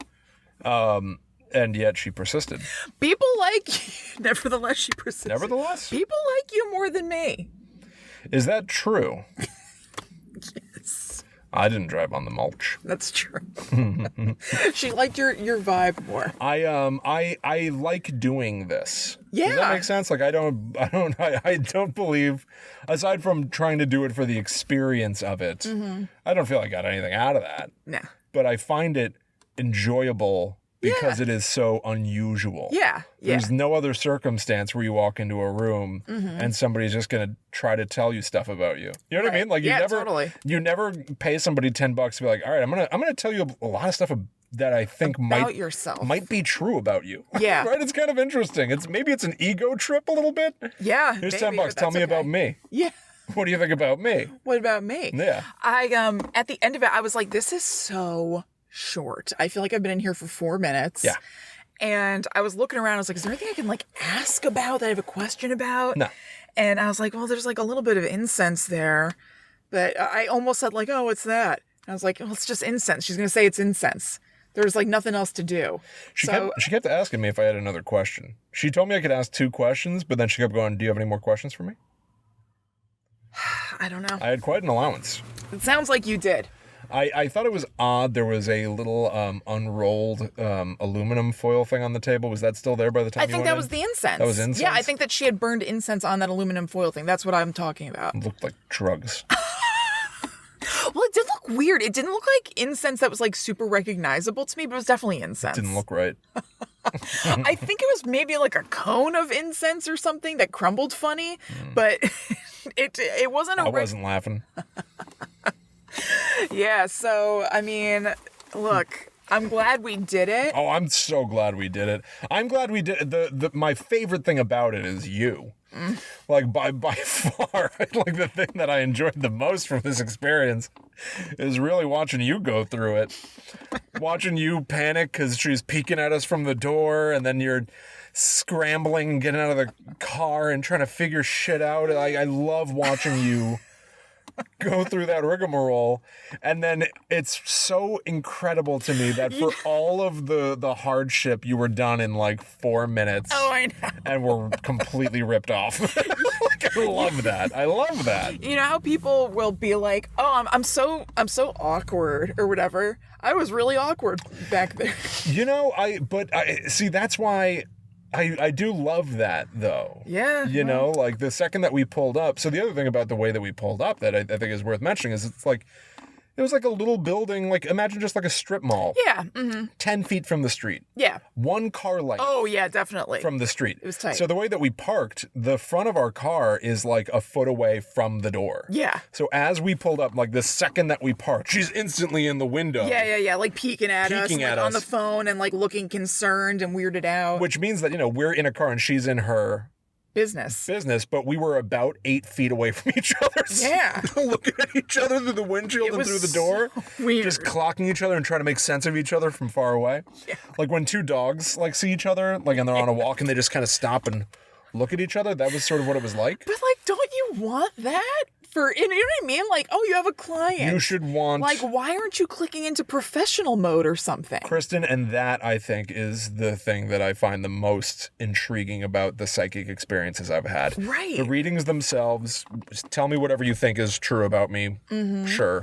And yet she persisted. People like you. Nevertheless, she persisted. Nevertheless? People like you more than me. Is that true? Yes. I didn't drive on the mulch. That's true. She liked your vibe more. I like doing this. Yeah. Does that make sense? Like I don't believe, aside from trying to do it for the experience of it, I don't feel like I got anything out of that. No. But I find it enjoyable because it is so unusual. Yeah. There's no other circumstance where you walk into a room and somebody's just going to try to tell you stuff about you. You know what I mean? Like you never pay somebody $10 to be like, all right, I'm going to tell you a lot of stuff that I think might be true about you. Yeah. Right? It's kind of interesting. Maybe it's an ego trip a little bit. Yeah. Here's $10. Tell me about me. Yeah. What do you think about me? What about me? Yeah. I at the end of it, I was like, this is so short. I feel like I've been in here for 4 minutes. Yeah. And I was looking around. I was like, is there anything I can like ask about that I have a question about? No. And I was like, well, there's like a little bit of incense there. But I almost said like, oh, what's that? And I was like, well, it's just incense. She's going to say it's incense. There's like nothing else to do. She kept asking me if I had another question. She told me I could ask 2 questions, but then she kept going, do you have any more questions for me? I don't know. I had quite an allowance. It sounds like you did. I thought it was odd. There was a little unrolled aluminum foil thing on the table. Was that still there by the time I think that was the incense. That was incense? Yeah, I think that she had burned incense on that aluminum foil thing. That's what I'm talking about. It looked like drugs. Well, it did look weird. It didn't look like incense that was like super recognizable to me, but it was definitely incense. It didn't look right. I think it was maybe like a cone of incense or something that crumbled funny, but it wasn't a... I wasn't laughing. Yeah, so, I mean, look, I'm glad we did it. Oh, I'm so glad we did it. I'm glad we did it. My favorite thing about it is you. Like, by far, like, the thing that I enjoyed the most from this experience is really watching you go through it. Watching you panic because she's peeking at us from the door, and then you're scrambling, getting out of the car and trying to figure shit out. I love watching you go through that rigmarole, and then it's so incredible to me that for all of the hardship you were done in like 4 minutes. Oh, I know. And we're completely ripped off. Like, I love that. You know how people will be like, "Oh, I'm so awkward" or whatever. I was really awkward back there. You know, see, that's why I do love that, though. Yeah. You know, like the second that we pulled up. So the other thing about the way that we pulled up that I think is worth mentioning is it's It was like a little building, like imagine just like a strip mall. Yeah. 10 feet from the street. Yeah. One car length. Oh, yeah, definitely. From the street. It was tight. So the way that we parked, the front of our car is like a foot away from the door. Yeah. So as we pulled up, like the second that we parked, she's instantly in the window. Yeah. Like peeking at us, like on the phone and like looking concerned and weirded out. Which means that, we're in a car and she's in her business, but we were about 8 feet away from each other. Yeah. Looking at each other through the windshield and through the door. So weird. Just clocking each other and trying to make sense of each other from far away. Yeah. Like when two dogs like see each other, like and they're on a walk and they just kind of stop and look at each other. That was sort of what it was like. But like, don't you want that? You know what I mean? Like, oh, you have a client. You should want... Like, why aren't you clicking into professional mode or something? Kristen, and that, I think, is the thing that I find the most intriguing about the psychic experiences I've had. Right. The readings themselves, tell me whatever you think is true about me. Sure.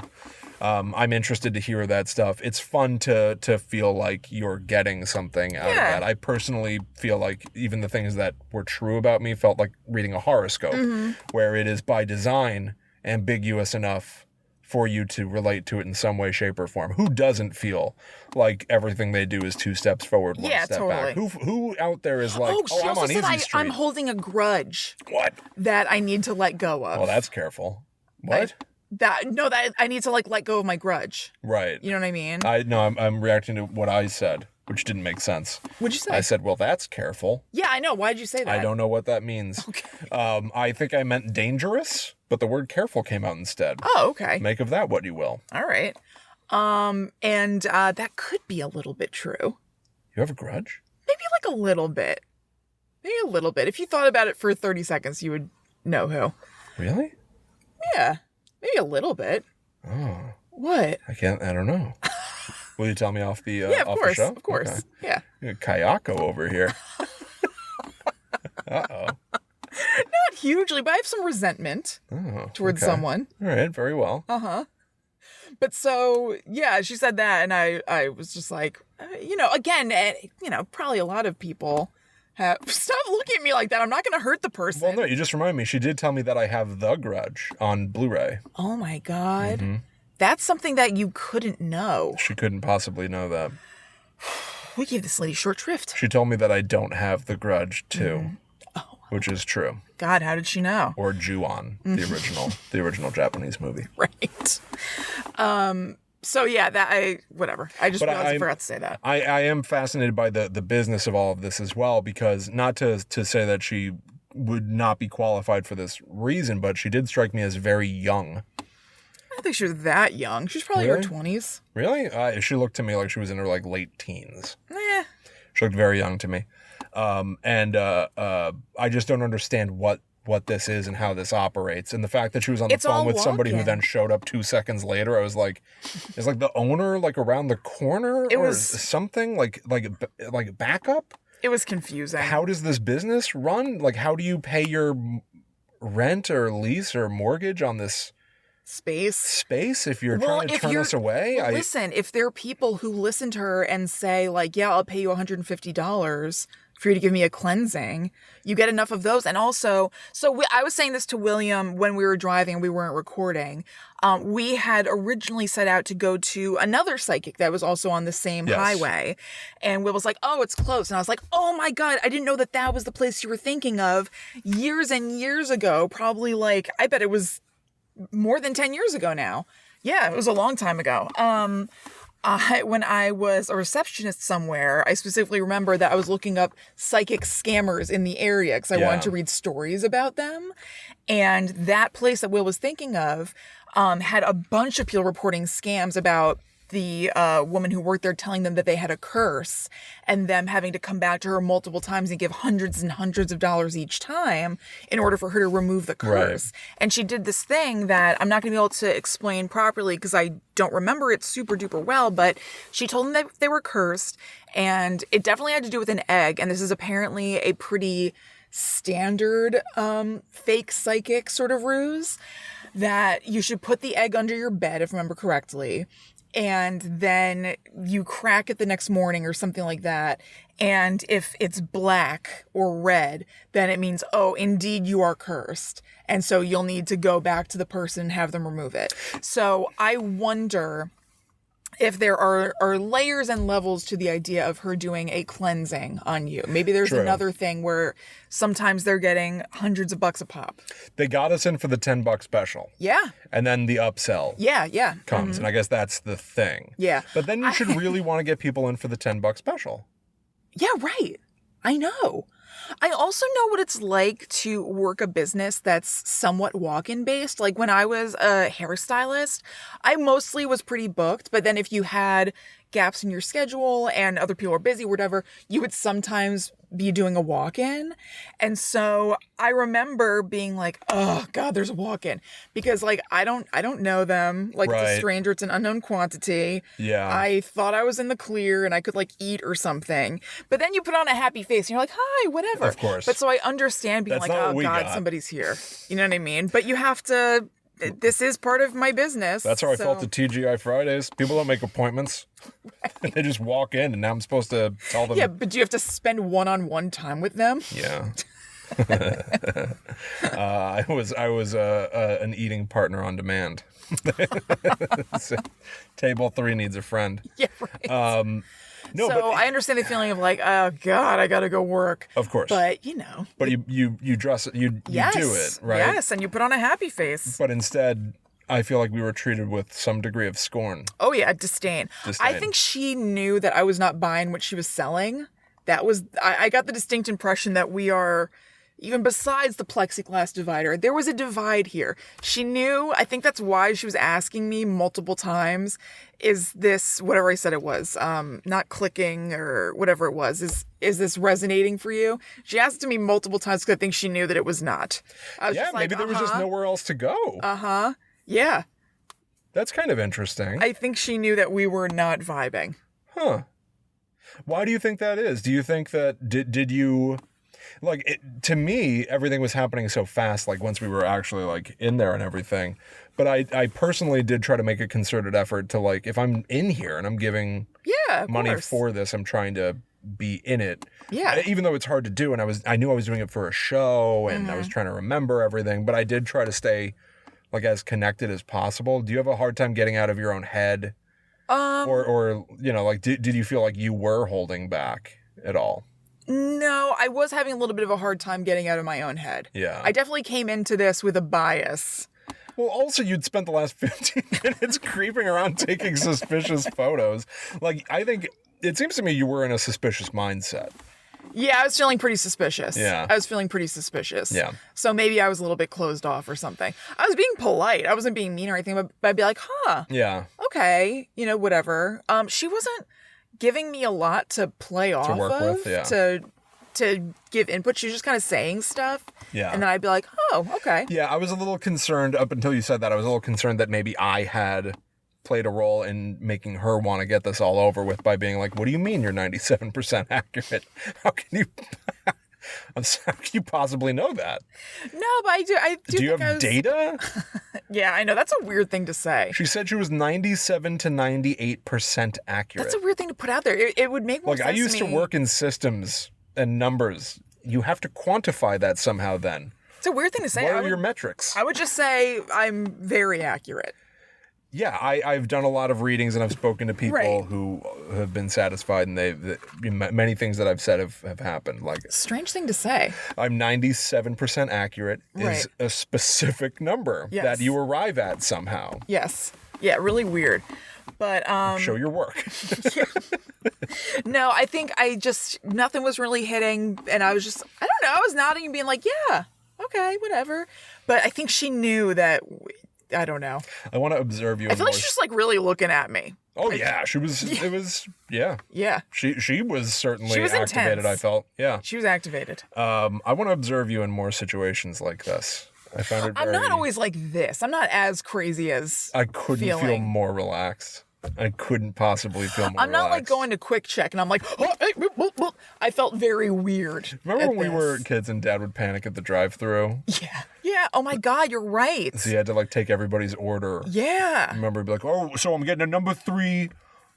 I'm interested to hear that stuff. It's fun to feel like you're getting something out of that. I personally feel like even the things that were true about me felt like reading a horoscope, where it is by design ambiguous enough for you to relate to it in some way, shape, or form. Who doesn't feel like everything they do is 2 steps forward, 1 step back? Who out there is like, she I'm also on said easy street. I'm holding a grudge. What? That I need to let go of. Well, that's careful. What? That I need to like let go of my grudge. Right. You know what I mean? I'm reacting to what I said, which didn't make sense. What'd you say? I said, well, that's careful. Yeah, I know. Why'd you say that? I don't know what that means. Okay. I think I meant dangerous, but the word careful came out instead. Oh, okay. Make of that what you will. All right. And that could be a little bit true. You have a grudge? Maybe like a little bit. Maybe a little bit. If you thought about it for 30 seconds, you would know who. Really? Yeah. Maybe a little bit. Oh. What? I don't know. Will you tell me off the yeah, of off course, the show? Of course. Okay. Yeah. You're Kayako over here. Uh-oh. Not hugely, but I have some resentment towards someone. All right, very well. Uh-huh. But so, yeah, she said that, and I was just like, again, probably a lot of people have... Stop looking at me like that. I'm not going to hurt the person. Well, no, you just remind me. She did tell me that I have The Grudge on Blu-ray. Oh, my God. That's something that you couldn't know. She couldn't possibly know that. We gave this lady short shrift. She told me that I don't have The Grudge, too. Which is true. God, how did she know? Or Ju-on, the original Japanese movie. Right. So yeah, whatever. I just realized I forgot to say that. I am fascinated by the business of all of this as well, because not to say that she would not be qualified for this reason, but she did strike me as very young. I don't think she was that young. She's probably in her 20s. Really? She looked to me like she was in her late teens. She looked very young to me. I just don't understand what this is and how this operates. And the fact that she was on the phone with somebody who then showed up 2 seconds later, I was like, is the owner around the corner or something like backup? It was confusing. How does this business run? How do you pay your rent or lease or mortgage on this space if you're trying to turn us away? Listen, if there are people who listen to her and say yeah, I'll pay you $150 for you to give me a cleansing, you get enough of those. And also, I was saying this to William when we were driving, we weren't recording. We had originally set out to go to another psychic that was also on the same highway. And Will was like, oh, it's close. And I was like, oh my God, I didn't know that was the place you were thinking of years and years ago. Probably I bet it was more than 10 years ago now. Yeah, it was a long time ago. When I was a receptionist somewhere, I specifically remember that I was looking up psychic scammers in the area because I wanted to read stories about them. And that place that Will was thinking of had a bunch of people reporting scams about the woman who worked there telling them that they had a curse and them having to come back to her multiple times and give hundreds and hundreds of dollars each time in order for her to remove the curse. Right. And she did this thing that I'm not going to be able to explain properly because I don't remember it super duper well, but she told them that they were cursed, and it definitely had to do with an egg. And this is apparently a pretty standard fake psychic sort of ruse. that you should put the egg under your bed, if I remember correctly, and then you crack it the next morning or something like that. And if it's black or red, then it means, oh, indeed you are cursed. And so you'll need to go back to the person and have them remove it. So I wonder if there are layers and levels to the idea of her doing a cleansing on you. Maybe there's another thing where sometimes they're getting hundreds of bucks a pop. They got us in for the $10 special. Yeah. And then the upsell comes. And I guess that's the thing. Yeah. But then you should really want to get people in for the $10 special. Yeah, right. I know. I also know what it's like to work a business that's somewhat walk-in based. Like when I was a hairstylist, I mostly was pretty booked. But then if you had gaps in your schedule and other people were busy or whatever, you would sometimes be doing a walk-in. And so I remember being like, oh God, there's a walk-in, because like, I don't know them. Like it's a stranger, it's an unknown quantity. Yeah. I thought I was in the clear and I could like eat or something, but then you put on a happy face and you're like, hi, whatever. Of course. But so I understand being like, oh God, somebody's here. You know what I mean? But you have to, this is part of my business. That's how I felt at TGI Fridays. People don't make appointments. Right. They just walk in, and now I'm supposed to tell them. Yeah, but do you have to spend one-on-one time with them? Yeah. I was an eating partner on demand. So, table 3 needs a friend. Yeah, right. No, so I understand the feeling of like, oh God, I gotta go work. Of course. But you know. But you dress it, you do it, right? Yes, and you put on a happy face. But instead, I feel like we were treated with some degree of scorn. Oh yeah, disdain. I think she knew that I was not buying what she was selling. That was, I got the distinct impression that we are, even besides the plexiglass divider, there was a divide here. She knew, I think that's why she was asking me multiple times, is this, whatever I said it was, not clicking or whatever it was, is this resonating for you? She asked me multiple times because I think she knew that it was not. I was just like, maybe there was just nowhere else to go. Yeah. That's kind of interesting. I think she knew that we were not vibing. Huh. Why do you think that is? Do you think that, did you... Like, to me, everything was happening so fast, like, once we were actually, like, in there and everything. But I personally did try to make a concerted effort to, like, if I'm in here and I'm giving money for this, I'm trying to be in it. Yeah. Even though it's hard to do, and I knew I was doing it for a show, and I was trying to remember everything, but I did try to stay, like, as connected as possible. Do you have a hard time getting out of your own head? Or you know, like, did you feel like you were holding back at all? No, I was having a little bit of a hard time getting out of my own head. Yeah. I definitely came into this with a bias. Well, also, you'd spent the last 15 minutes creeping around taking suspicious photos. Like, I think, it seems to me you were in a suspicious mindset. Yeah, I was feeling pretty suspicious. Yeah. I was feeling pretty suspicious. Yeah. So maybe I was a little bit closed off or something. I was being polite. I wasn't being mean or anything, but I'd be like, huh. Yeah. Okay. You know, whatever. She wasn't giving me a lot to play off of, to give input. She was just kind of saying stuff. Yeah. And then I'd be like, oh, okay. Yeah, I was a little concerned up until you said that. I was a little concerned that maybe I had played a role in making her want to get this all over with by being like, what do you mean you're 97% accurate? How can you possibly know that? No, but I do. Do you have data? Yeah, I know. That's a weird thing to say. She said she was 97 to 98% accurate. That's a weird thing to put out there. It would make more sense. Like, I used to work in systems and numbers. You have to quantify that somehow then. It's a weird thing to say. What are your metrics? I would just say I'm very accurate. Yeah, I've done a lot of readings and I've spoken to people who have been satisfied, and many things that I've said have happened. Like, strange thing to say. I'm 97% accurate is a specific number that you arrive at somehow. Yes. Yeah, really weird. But show your work. No, I think nothing was really hitting, and I was just, I don't know, I was nodding and being like, yeah, okay, whatever. But I think she knew that. I don't know. I want to observe you. I feel like she's just like really looking at me. Oh yeah, she was. It was. Yeah. Yeah. She was certainly activated. Intense. I felt. Yeah. She was activated. I want to observe you in more situations like this. I found it. I'm not always like this. I'm not as crazy as. I couldn't feel more relaxed. I couldn't possibly feel more I'm not like relaxed. going to Quick Check and I'm like, oh, hey, whoop, whoop, whoop. I felt very weird. Remember when we this. were kids and Dad would panic at the drive-thru? Yeah. Yeah. Oh my God, you're right. So you had to like take everybody's order. Yeah. Remember, he'd be like, oh, so I'm getting a number 3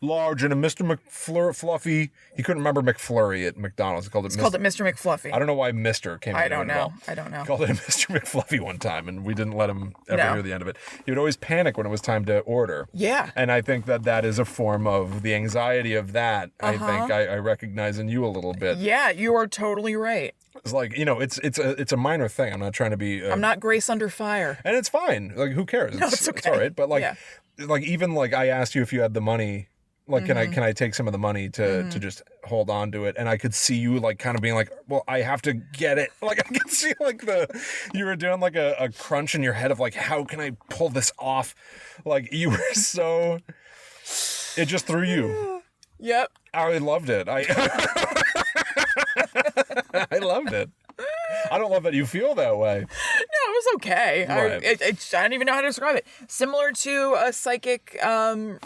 large and a Mr. McFluffy. He couldn't remember McFlurry at McDonald's. He called it Mr. McFluffy. I don't know why Mr. came in. I don't know. He called it a Mr. McFluffy one time, and we didn't let him ever hear the end of it. He would always panic when it was time to order. Yeah. And I think that is a form of the anxiety of that. I think I recognize in you a little bit. Yeah, you are totally right. It's like, it's a minor thing. I'm not trying to be... I'm not Grace under fire. And it's fine. Like, who cares? It's okay. It's all right. But like even like I asked you if you had the money. Like, can I take some of the money to just hold on to it? And I could see you like kind of being like, well, I have to get it. Like I could see like you were doing like a crunch in your head of like, how can I pull this off? Like you were so, it just threw you. Yep. I loved it. I loved it. I don't love that you feel that way. No, it was okay. Right. I don't even know how to describe it. Similar to a psychic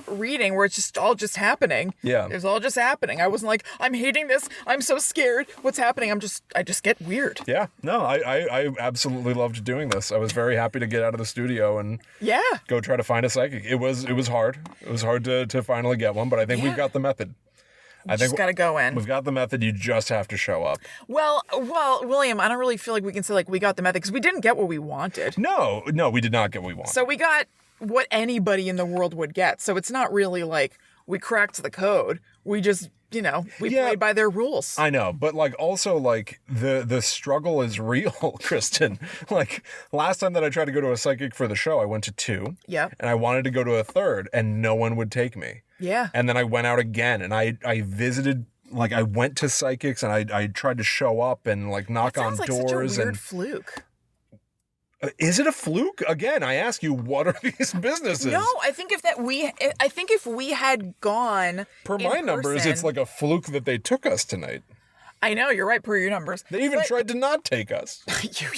reading where it's just all just happening. Yeah. It's all just happening. I wasn't like, I'm hating this. I'm so scared. What's happening? I just get weird. Yeah. No, I absolutely loved doing this. I was very happy to get out of the studio and go try to find a psychic. It was hard. It was hard to finally get one, but I think we've got the method. I think just gotta go in. We've got the method. You just have to show up. Well, William, I don't really feel like we can say like we got the method because we didn't get what we wanted. No, we did not get what we wanted. So we got what anybody in the world would get. So it's not really like we cracked the code. We just, we played by their rules. I know, but like also like the struggle is real, Kristen. Like last time that I tried to go to a psychic for the show, I went to 2. Yeah. And I wanted to go to a 3rd and no one would take me. Yeah. And then I went out again and I visited, like I went to psychics and I tried to show up and like knock on like doors. Such a weird and fluke. Is it a fluke? Again, I ask you, what are these businesses? No, I think if we had gone per my numbers, it's like a fluke that they took us tonight. I know, you're right, per your numbers. They even tried to not take us.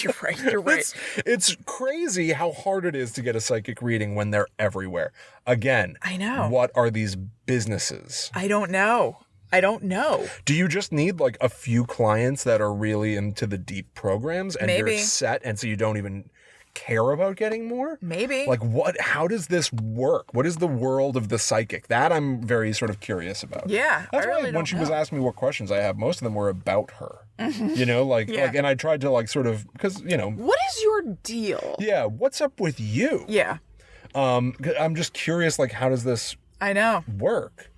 You're right, you're right. It's crazy how hard it is to get a psychic reading when they're everywhere. Again, I know. What are these businesses? I don't know. Do you just need like a few clients that are really into the deep programs and you're set and so you don't even care about getting more? Maybe. Like how does this work? What is the world of the psychic? That I'm very sort of curious about. Yeah. That's why when she was asking me what questions I have, most of them were about her. Like and I tried to like sort of because what is your deal? Yeah, what's up with you? Yeah. I'm just curious, like how does this work?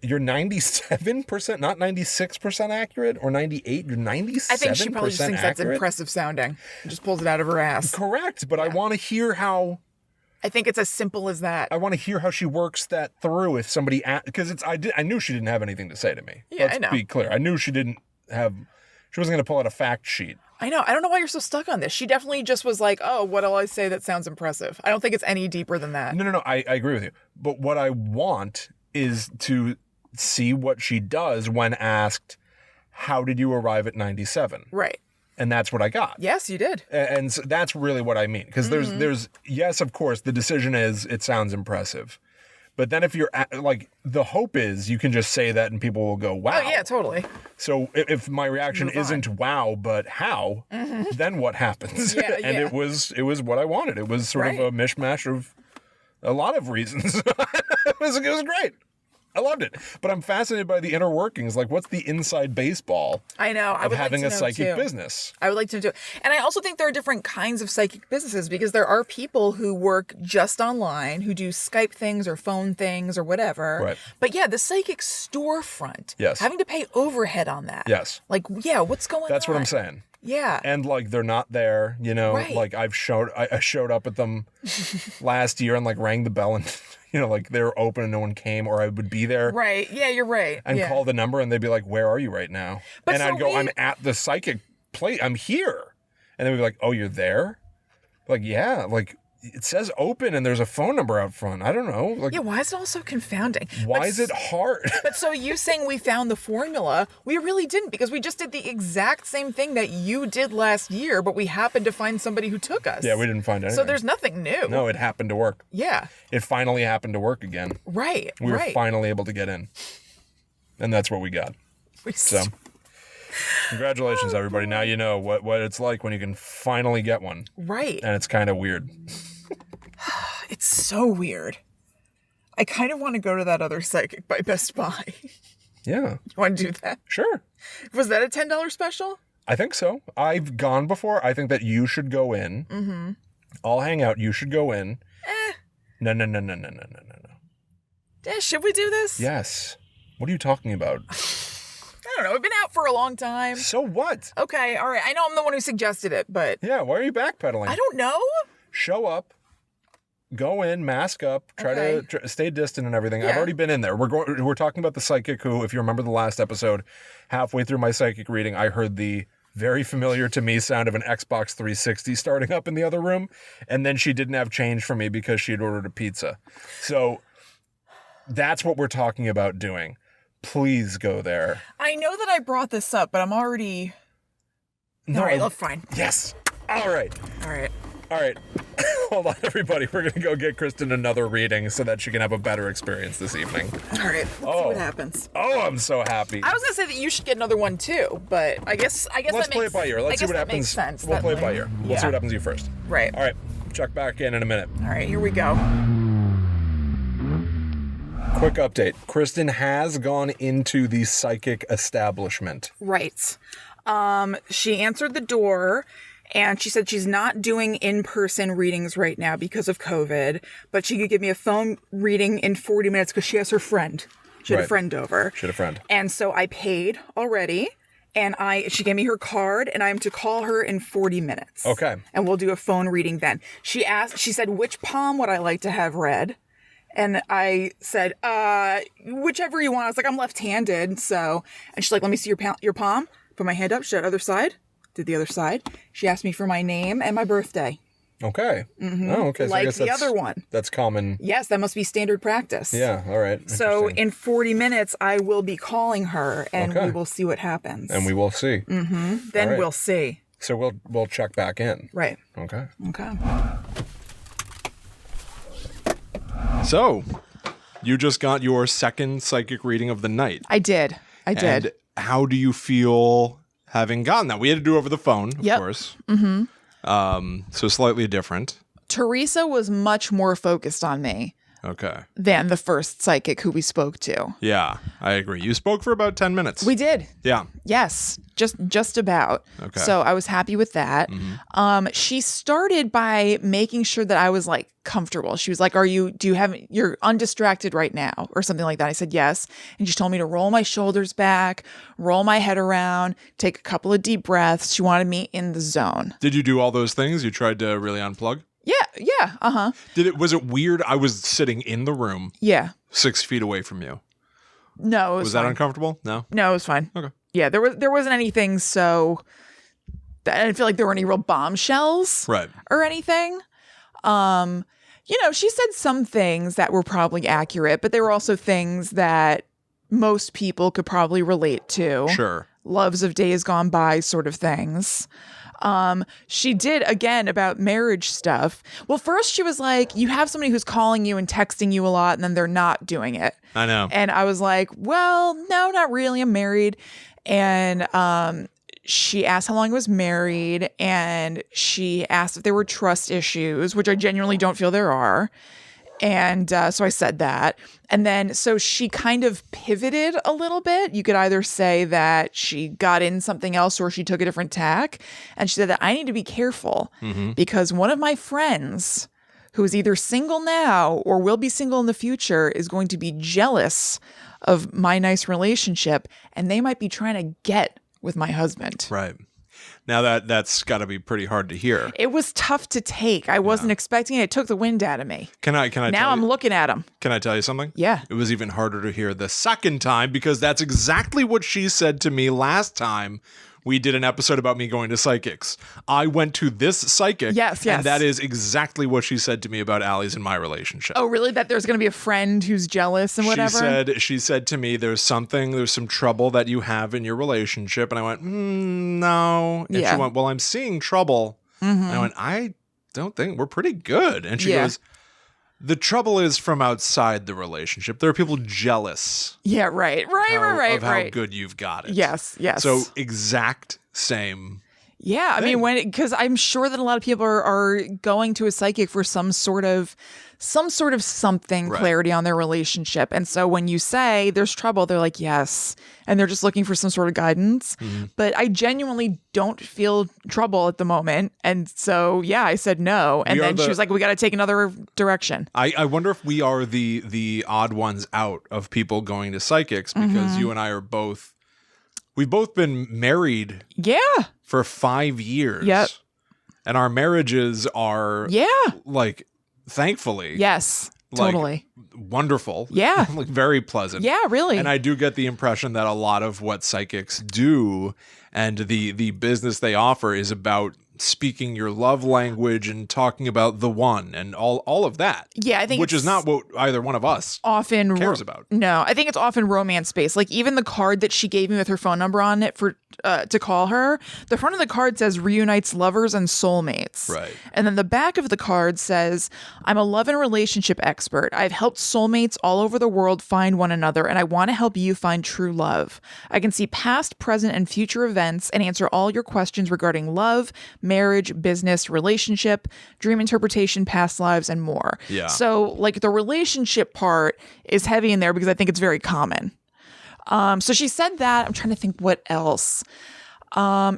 You're 97%, not 96% accurate, or 98. You're 97% I think she probably just thinks accurate? that's impressive sounding. And just pulls it out of her ass. Correct, but I want to hear how. I think it's as simple as that. I want to hear how she works that through. If somebody, because I knew she didn't have anything to say to me. Yeah, Let's I know. be clear. I knew she didn't have. She wasn't going to pull out a fact sheet. I know. I don't know why you're so stuck on this. She definitely just was like, oh, what'll I say that sounds impressive? I don't think it's any deeper than that. No. I agree with you. But what I want is to see what she does when asked, how did you arrive at 97? Right. And that's what I got. Yes, you did. And so that's really what I mean. Because there's, yes, of course, the decision is, it sounds impressive. But then if you're, like, the hope is you can just say that and people will go, wow. Oh, yeah, totally. So if my reaction isn't wow, but how, then what happens? And it was what I wanted. It was sort of a mishmash of a lot of reasons. It was great. I loved it. But I'm fascinated by the inner workings. Like, what's the inside baseball I know. I of would having like to a know psychic too. business? I would like to know too. And I also think there are different kinds of psychic businesses because there are people who work just online, who do Skype things or phone things or whatever. Right. But yeah, the psychic storefront. Yes. Having to pay overhead on that. Yes. Like, yeah, what's going on? That's what I'm saying. Yeah. And like they're not there, Right. like I showed up at them last year and like rang the bell and like they were open and no one came, or I would be there. Right. Yeah, you're right. And yeah. call the number and they'd be like, where are you right now? But and so I'd go, I'm at the psychic place. I'm here. And they'd be like, oh, you're there? Like, yeah. Like, it says open and there's a phone number out front. I don't know. Like, yeah, why is it all so confounding? Why is it hard? But so you saying we found the formula, we really didn't, because we just did the exact same thing that you did last year, but we happened to find somebody who took us. Yeah, we didn't find anything. So there's nothing new. No, it happened to work. Yeah. It finally happened to work again. Right. We were finally able to get in. And that's what we got. So, congratulations, everybody. Now you know what it's like when you can finally get one. Right. And it's kind of weird. It's so weird. I kind of want to go to that other psychic by Best Buy. Yeah. You want to do that? Sure. Was that a $10 special? I think so. I've gone before. I think that you should go in. Mm-hmm. I'll hang out. You should go in. No. Should we do this? Yes. What are you talking about? I don't know. We've been out for a long time. So what? Okay, all right. I know I'm the one who suggested it, but... Yeah, why are you backpedaling? I don't know. Show up. Go in, mask up, try to stay distant and everything. Yeah. I've already been in there. We're talking about the psychic who, if you remember the last episode, halfway through my psychic reading, I heard the very familiar to me sound of an Xbox 360 starting up in the other room, and then she didn't have change for me because she had ordered a pizza. So that's what we're talking about doing. Please go there. I know that I brought this up, but I'm already... No, all right, look, fine. Yes. All right. All right. Hold on, everybody. We're going to go get Kristen another reading so that she can have a better experience this evening. All right. Let's see what happens. Oh, I'm so happy. I was going to say that you should get another one, too, but I guess Let's play it by ear. Let's see what happens. Makes sense. We'll play it by ear. We'll see what happens to you first. Right. All right. Check back in a minute. All right, here we go. Quick update. Kristen has gone into the psychic establishment. Right. She answered the door, and she said she's not doing in-person readings right now because of COVID, but she could give me a phone reading in 40 minutes because she has her friend. She had a friend over. She had a friend. And so I paid already, and she gave me her card, and I am to call her in 40 minutes. Okay. And we'll do a phone reading then. She said, which palm would I like to have read? And I said, whichever you want. I was like, I'm left-handed, so. And she's like, let me see your palm. Put my hand up. She said, other side. Did the other side. She asked me for my name and my birthday. Okay. Mm-hmm. Oh, okay. So like I guess the other one. That's common. Yes, that must be standard practice. Yeah, all right. So in 40 minutes, I will be calling her, and we will see what happens. And we will see. Mm-hmm. Then we'll see. So we'll check back in. Right. Okay. So, you just got your second psychic reading of the night. I did. And how do you feel having gotten that? We had to do over the phone, of course. Mm-hmm. So slightly different. Teresa was much more focused on me. Okay. Than the first psychic who we spoke to. Yeah, I agree. You spoke for about 10 minutes. We did. Yeah. Yes, just about. Okay. So I was happy with that. Mm-hmm. She started by making sure that I was like comfortable. She was like, you're undistracted right now or something like that. I said, yes. And she told me to roll my shoulders back, roll my head around, take a couple of deep breaths. She wanted me in the zone. Did you do all those things? You tried to really unplug? Yeah, uh-huh. Was it weird? I was sitting in the room. Yeah. 6 feet away from you. No, it was that fine. uncomfortable? No? No, it was fine. Okay. Yeah, there wasn't anything so I didn't feel like there were any real bombshells. Right. Or anything. She said some things that were probably accurate, but there were also things that most people could probably relate to. Sure. Loves of days gone by sort of things. She did, again, about marriage stuff. Well, first she was like, you have somebody who's calling you and texting you a lot, and then they're not doing it. I know. And I was like, well, no, not really. I'm married. And she asked how long I was married, and she asked if there were trust issues, which I genuinely don't feel there are. And so I said that. And then so she kind of pivoted a little bit. You could either say that she got in something else or she took a different tack. And she said that I need to be careful because one of my friends who is either single now or will be single in the future is going to be jealous of my nice relationship, and they might be trying to get with my husband. Right. Now that's got to be pretty hard to hear. It was tough to take. I wasn't expecting it. It took the wind out of me. Can I now I'm looking at him. Can I tell you something? Yeah. It was even harder to hear the second time because that's exactly what she said to me last time we did an episode about me going to psychics. I went to this psychic. Yes. And that is exactly what she said to me about Allie's and my relationship. Oh, really? That there's going to be a friend who's jealous and whatever? She said to me, there's some trouble that you have in your relationship. And I went, no. And she went, well, I'm seeing trouble. And I went, I don't think we're pretty good. And she goes, the trouble is from outside the relationship. There are people jealous. Yeah, right. Of how good you've got it. Yes. So exact same. Yeah, I mean, because I'm sure that a lot of people are going to a psychic for some sort of something clarity on their relationship. And so when you say there's trouble, they're like, yes. And they're just looking for some sort of guidance. But I genuinely don't feel trouble at the moment. And so, yeah, I said no. And then she was like, we got to take another direction. I wonder if we are the odd ones out of people going to psychics because you and I are we've both been married. Yeah. For 5 years. Yep. And our marriages are like, thankfully. Yes. Totally. Wonderful. Yeah. Like very pleasant. Yeah, really. And I do get the impression that a lot of what psychics do and the business they offer is about speaking your love language and talking about the one and all of that. Yeah, I think which is not what either one of us often cares about. No, I think it's often romance based. Like even the card that she gave me with her phone number on it for to call her, the front of the card says reunites lovers and soulmates. Right. And then the back of the card says, I'm a love and relationship expert. I've helped soulmates all over the world find one another, and I want to help you find true love. I can see past, present, and future events and answer all your questions regarding love, marriage, business, relationship, dream interpretation, past lives, and more. Yeah. So like the relationship part is heavy in there because I think it's very common. So she said that. I'm trying to think what else.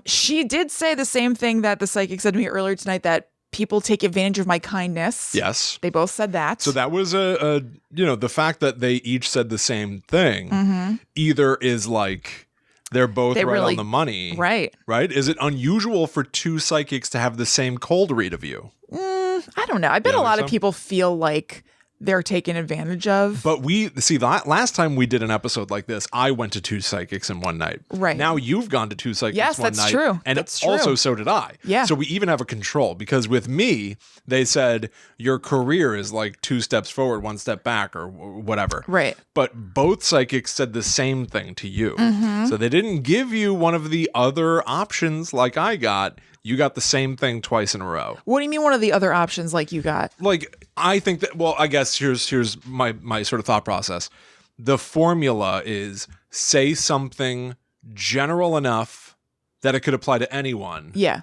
She did say the same thing that the psychic said to me earlier tonight, that people take advantage of my kindness. Yes. They both said that. So that was the fact that they each said the same thing either is like they're both on the money. Right. Right? Is it unusual for two psychics to have the same cold read of you? I don't know. I bet a lot of people feel like they're taken advantage of. But last time we did an episode like this, I went to two psychics in one night. Right. Now you've gone to two psychics one night. Yes, that's true. And that's also true. so did I. Yeah. So we even have a control because with me, they said your career is like 2 steps forward, 1 step back or whatever. Right. But both psychics said the same thing to you. So they didn't give you one of the other options like I got. You got the same thing twice in a row. What do you mean one of the other options like you got? Like, I think that, well, I guess here's my sort of thought process. The formula is say something general enough that it could apply to anyone. Yeah.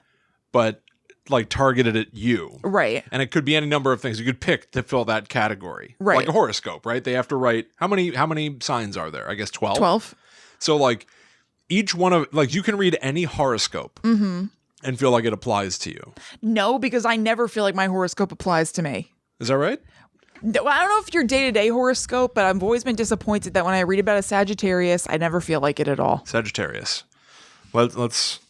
But like targeted at you. Right. And it could be any number of things you could pick to fill that category. Right. Like a horoscope, right? They have to write, how many signs are there? I guess 12? 12. So like each one of, like you can read any horoscope. And feel like it applies to you. No, because I never feel like my horoscope applies to me. Is that right? Well, I don't know if your day-to-day horoscope, but I've always been disappointed that when I read about a Sagittarius, I never feel like it at all. Sagittarius. Let's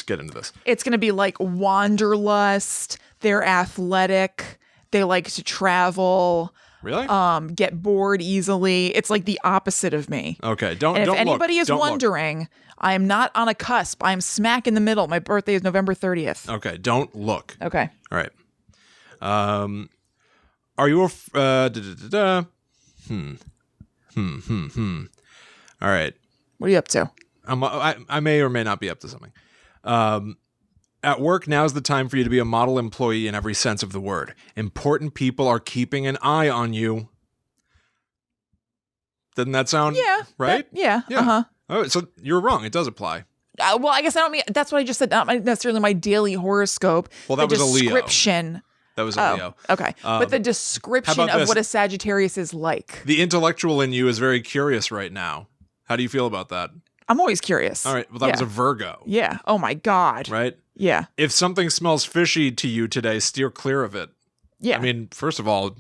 get into this. It's going to be like wanderlust. They're athletic. They like to travel. Really? Get bored easily. It's like the opposite of me. Okay, if anybody is wondering, I am not on a cusp. I am smack in the middle. My birthday is November 30th. Okay, don't look. Okay. All right. Are you All right. What are you up to? I may or may not be up to something. At work, now's the time for you to be a model employee in every sense of the word. Important people are keeping an eye on you. Doesn't that sound right? Yeah. Uh-huh. Oh, so you're wrong. It does apply. Well, I guess I don't mean, that's what I just said. Not necessarily my daily horoscope. Well, that was a Leo. Description. That was a Leo. Okay. But the description of what a Sagittarius is like. The intellectual in you is very curious right now. How do you feel about that? I'm always curious. All right. Well, that was a Virgo. Yeah. Oh my God. Right? Yeah. If something smells fishy to you today, steer clear of it. Yeah. I mean, first of all,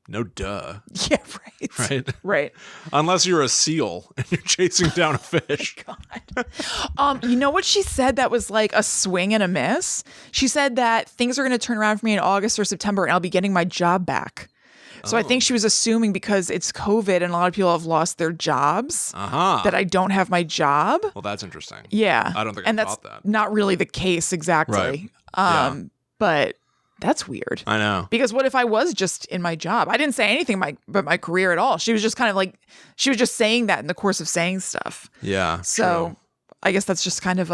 no duh. Yeah, right. Right? Right. Unless you're a seal and you're chasing down a fish. God. You know what she said that was like a swing and a miss? She said that things are going to turn around for me in August or September and I'll be getting my job back. So I think she was assuming because it's COVID and a lot of people have lost their jobs that I don't have my job. Well, that's interesting. Yeah. I don't think I thought that. Not really the case exactly. Right. But that's weird. I know. Because what if I was just in my job? I didn't say anything about my career at all. She was just kind of like, she was just saying that in the course of saying stuff. Yeah. So I guess that's just kind of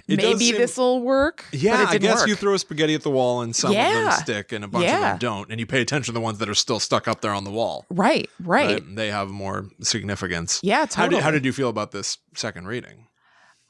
It maybe this will work. Yeah, but I guess work. you throw spaghetti at the wall and some of them stick and a bunch of them don't. And you pay attention to the ones that are still stuck up there on the wall. Right. They have more significance. Yeah, totally. How did you feel about this second reading?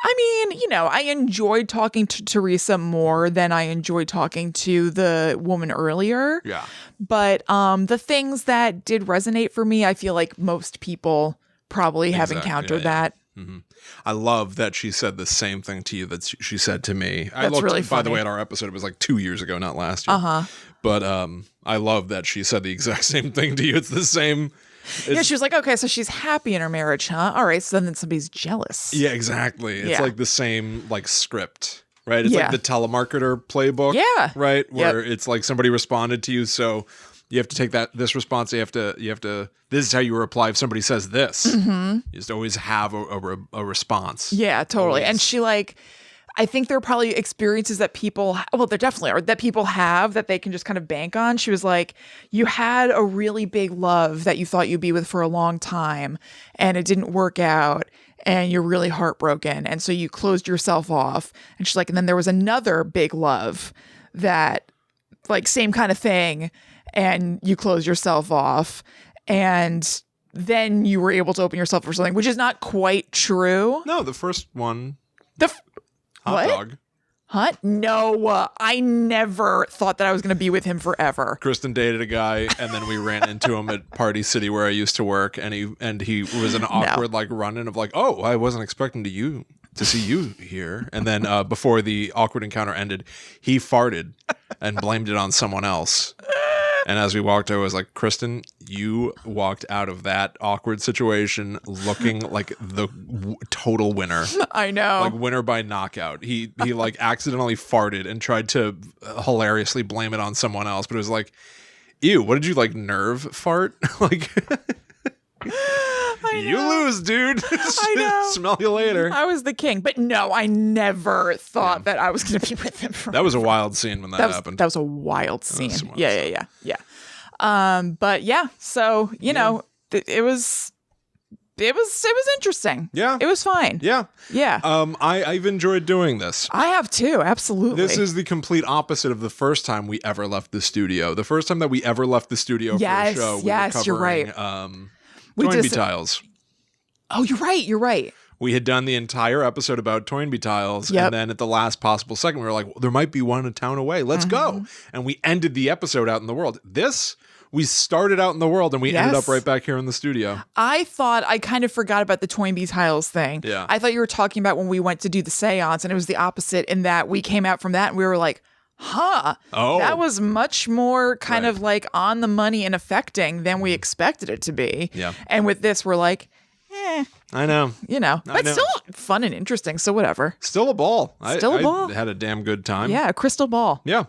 I mean, I enjoyed talking to Teresa more than I enjoyed talking to the woman earlier. Yeah. But the things that did resonate for me, I feel like most people probably have encountered that. Mm-hmm. I love that she said the same thing to you that she said to me. That's really funny. By the way, at our episode, it was like 2 years ago, not last year. But I love that she said the exact same thing to you. It's the same. Yeah, she was like, okay, so she's happy in her marriage, huh? All right, so then somebody's jealous. Yeah, exactly. It's like the same like script, right? It's like the telemarketer playbook, right? Where it's like somebody responded to you, so you have to take this response. You have to. This is how you reply if somebody says this. You just always have a response. Yeah, totally. Always. And she I think there are probably experiences that people, there definitely are, that people have that they can just kind of bank on. She was like, you had a really big love that you thought you'd be with for a long time and it didn't work out and you're really heartbroken. And so you closed yourself off. And she's like, and then there was another big love that like same kind of thing. And you closed yourself off. And then you were able to open yourself for something, which is not quite true. No, the first one. Hot dog. Hot? No, I never thought that I was going to be with him forever. Kristen dated a guy, and then we ran into him at Party City where I used to work, and he was an awkward like run-in of like, oh, I wasn't expecting to see you here. And then before the awkward encounter ended, he farted and blamed it on someone else. And as we walked, I was like, Kristen, you walked out of that awkward situation looking like the total winner. I know. Like winner by knockout. He like accidentally farted and tried to hilariously blame it on someone else. But it was like, ew, what did you like nerve fart? Like, you lose, dude. I know. Smell you later. I was the king. But no, I never thought that I was going to be with him forever. That was a wild scene when that happened. That was a wild scene. Yeah. But yeah, so, it was interesting. Yeah. It was fine. Yeah. Yeah. I've enjoyed doing this. I have too. Absolutely. This is the complete opposite of the first time we ever left the studio. The first time that we ever left the studio for a show, we were covering, you're right. Toynbee Tiles. Oh, you're right. We had done the entire episode about Toynbee Tiles, and then at the last possible second, we were like, well, there might be one a town away. Let's go. And we ended the episode out in the world. We started out in the world, and we ended up right back here in the studio. I kind of forgot about the Toynbee Tiles thing. Yeah. I thought you were talking about when we went to do the seance, and it was the opposite in that we came out from that, and we were like, that was much more kind of like on the money and affecting than we expected it to be. Yeah. And with this, we're like, I know. But still fun and interesting, so whatever. Still a ball. I had a damn good time. Yeah, a crystal ball. Yeah.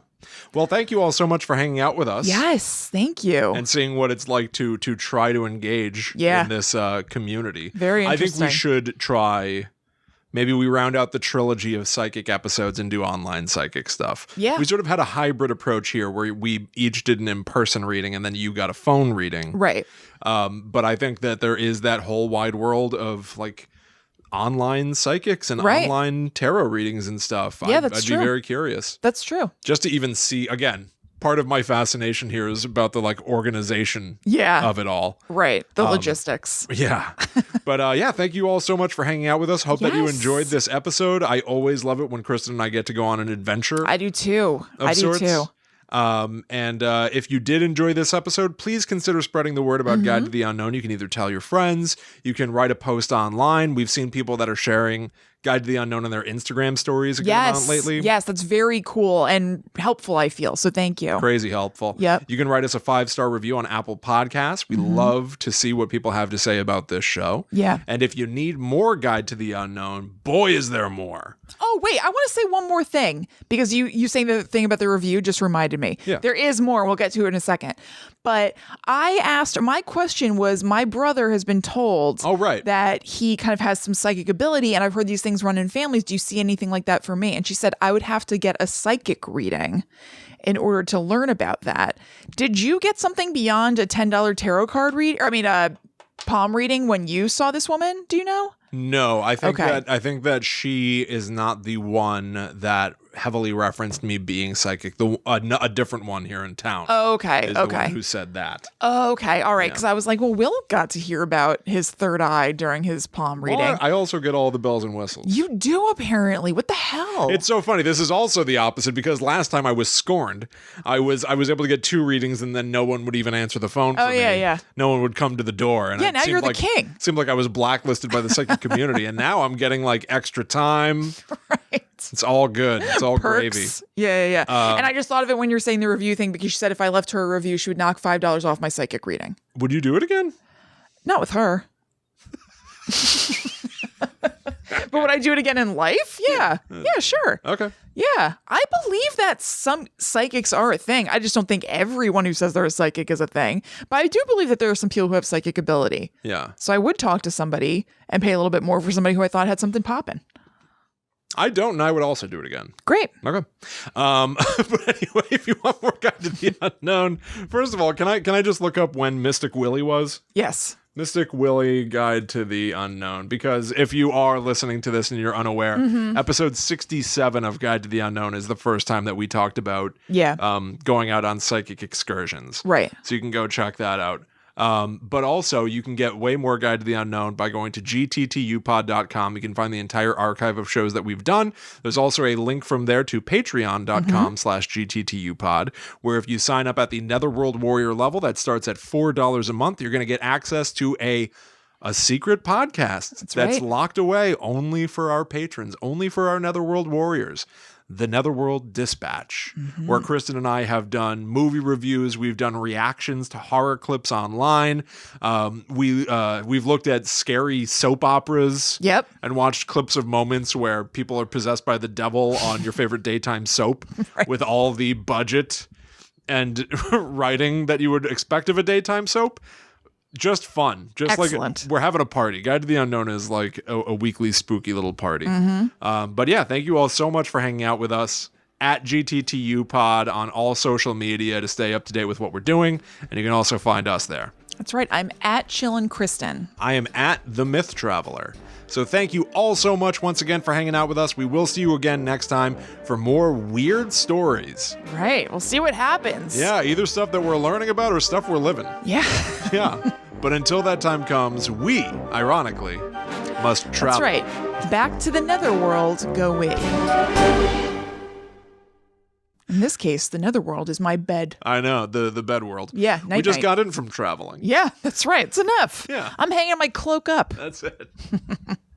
Well, thank you all so much for hanging out with us. Yes, thank you. And seeing what it's like to try to engage in this community. Very interesting. I think we should try... Maybe we round out the trilogy of psychic episodes and do online psychic stuff. Yeah. We sort of had a hybrid approach here where we each did an in-person reading and then you got a phone reading. Right. But I think that there is that whole wide world of like online psychics and online tarot readings and stuff. Yeah, that's true. I'd be very curious. That's true. Just to even see, again, part of my fascination here is about the like organization of it all. Right. The logistics. Yeah. But thank you all so much for hanging out with us. Hope that you enjoyed this episode. I always love it when Kristen and I get to go on an adventure. I do too. And if you did enjoy this episode, please consider spreading the word about Guide to the Unknown. You can either tell your friends, you can write a post online. We've seen people that are sharing Guide to the Unknown in their Instagram stories lately. Yes, that's very cool and helpful, I feel. So thank you. Crazy helpful. Yep. You can write us a 5-star review on Apple Podcasts. We love to see what people have to say about this show. Yeah. And if you need more Guide to the Unknown, boy, is there more. Oh, wait, I want to say one more thing because you saying the thing about the review just reminded me. Yeah. There is more. We'll get to it in a second. But I asked her, my question was, my brother has been told that he kind of has some psychic ability, and I've heard these things run in families. Do you see anything like that for me? And she said, I would have to get a psychic reading in order to learn about that. Did you get something beyond a $10 tarot card palm reading when you saw this woman? Do you know? No, I think that she is not the one that heavily referenced me being psychic. A different one here in town. Okay. Is the one who said that. Okay. All right. Because I was like, well, Will got to hear about his third eye during his palm reading. Well, I also get all the bells and whistles. You do, apparently. What the hell? It's so funny. This is also the opposite, because last time I was scorned. I was able to get 2 readings, and then no one would even answer the phone for me. Yeah. No one would come to the door. And now you're the king. It seemed like I was blacklisted by the psychic community, and now I'm getting like extra time. Right. It's all good. It's all Perks. gravy. Yeah. And I just thought of it when you're saying the review thing, because she said if I left her a review, she would knock $5 off my psychic reading. Would you do it again? Not with her. But would I do it again in life? Yeah, sure. Okay. Yeah, I believe that some psychics are a thing. I just don't think everyone who says they're a psychic is a thing. But I do believe that there are some people who have psychic ability. Yeah. So I would talk to somebody and pay a little bit more for somebody who I thought had something popping. I don't, and I would also do it again. Great. Okay. But anyway, if you want more Guide to the Unknown, first of all, can I just look up when Mystic Willy was? Yes. Mystic Willy Guide to the Unknown, because if you are listening to this and you're unaware, episode 67 of Guide to the Unknown is the first time that we talked about going out on psychic excursions. Right. So you can go check that out. But also, you can get way more Guide to the Unknown by going to gttupod.com. You can find the entire archive of shows that we've done. There's also a link from there to patreon.com/gttupod, where if you sign up at the Netherworld Warrior level, that starts at $4 a month, you're going to get access to a secret podcast that's locked away only for our patrons, only for our Netherworld Warriors. The Netherworld Dispatch, where Kristen and I have done movie reviews. We've done reactions to horror clips online. We've looked at scary soap operas. Yep. And watched clips of moments where people are possessed by the devil on your favorite daytime soap with all the budget and writing that you would expect of a daytime soap. Just fun. Just Excellent. Like we're having a party. Guide to the Unknown is like a weekly spooky little party. But yeah, thank you all so much for hanging out with us at GTTUpod on all social media to stay up to date with what we're doing. And you can also find us there. That's right. I'm at Chillin' Kristen. I am at The Myth Traveler. So thank you all so much once again for hanging out with us. We will see you again next time for more weird stories. Right. We'll see what happens. Yeah, either stuff that we're learning about or stuff we're living. Yeah. Yeah. But until that time comes, we, ironically, must travel. That's right. Back to the Netherworld go we. In this case, the Netherworld is my bed. I know, the bed world. Yeah, night. We just got in from traveling. Yeah, that's right. It's enough. Yeah. I'm hanging my cloak up. That's it.